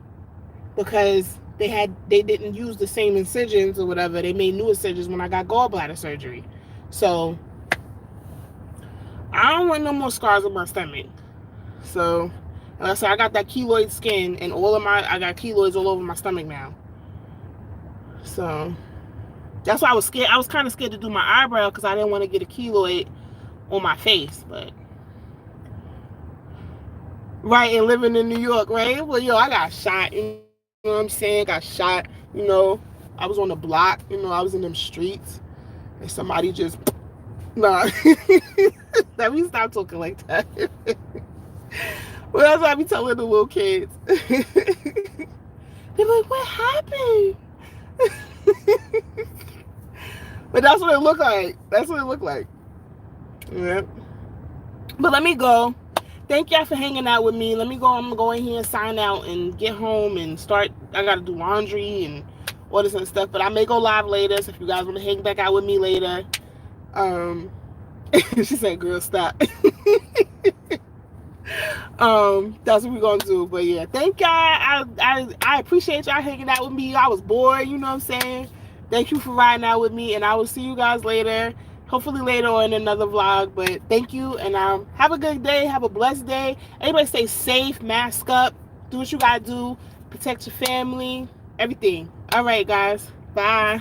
because they didn't use the same incisions or whatever. They made new incisions when I got gallbladder surgery. So I don't want no more scars on my stomach. So like I said, I got that keloid skin, and I got keloids all over my stomach now. So that's why I was scared. I was kind of scared to do my eyebrow because I didn't want to get a keloid on my face. But right, and living in New York, right? Well, yo, I got shot. You know what I'm saying? Got shot. You know, I was on the block. You know, I was in them streets, and somebody just Let me stop talking like that. Well, that's what I be telling the little kids. They're like, "What happened?" But that's what it looked like. Yeah. But let me go. Thank y'all for hanging out with me. Let me go. I'm gonna go in here and sign out and get home and start. I gotta do laundry and all this and stuff. But I may go live later. So if you guys want to hang back out with me later, she said, "Girl, stop." That's what we're gonna do. But yeah, thank y'all. I appreciate y'all hanging out with me. I was bored. You know what I'm saying? Thank you for riding out with me, and I will see you guys later. Hopefully later or in another vlog. But thank you, and have a good day. Have a blessed day. Everybody stay safe. Mask up. Do what you gotta do. Protect your family. Everything. All right, guys. Bye.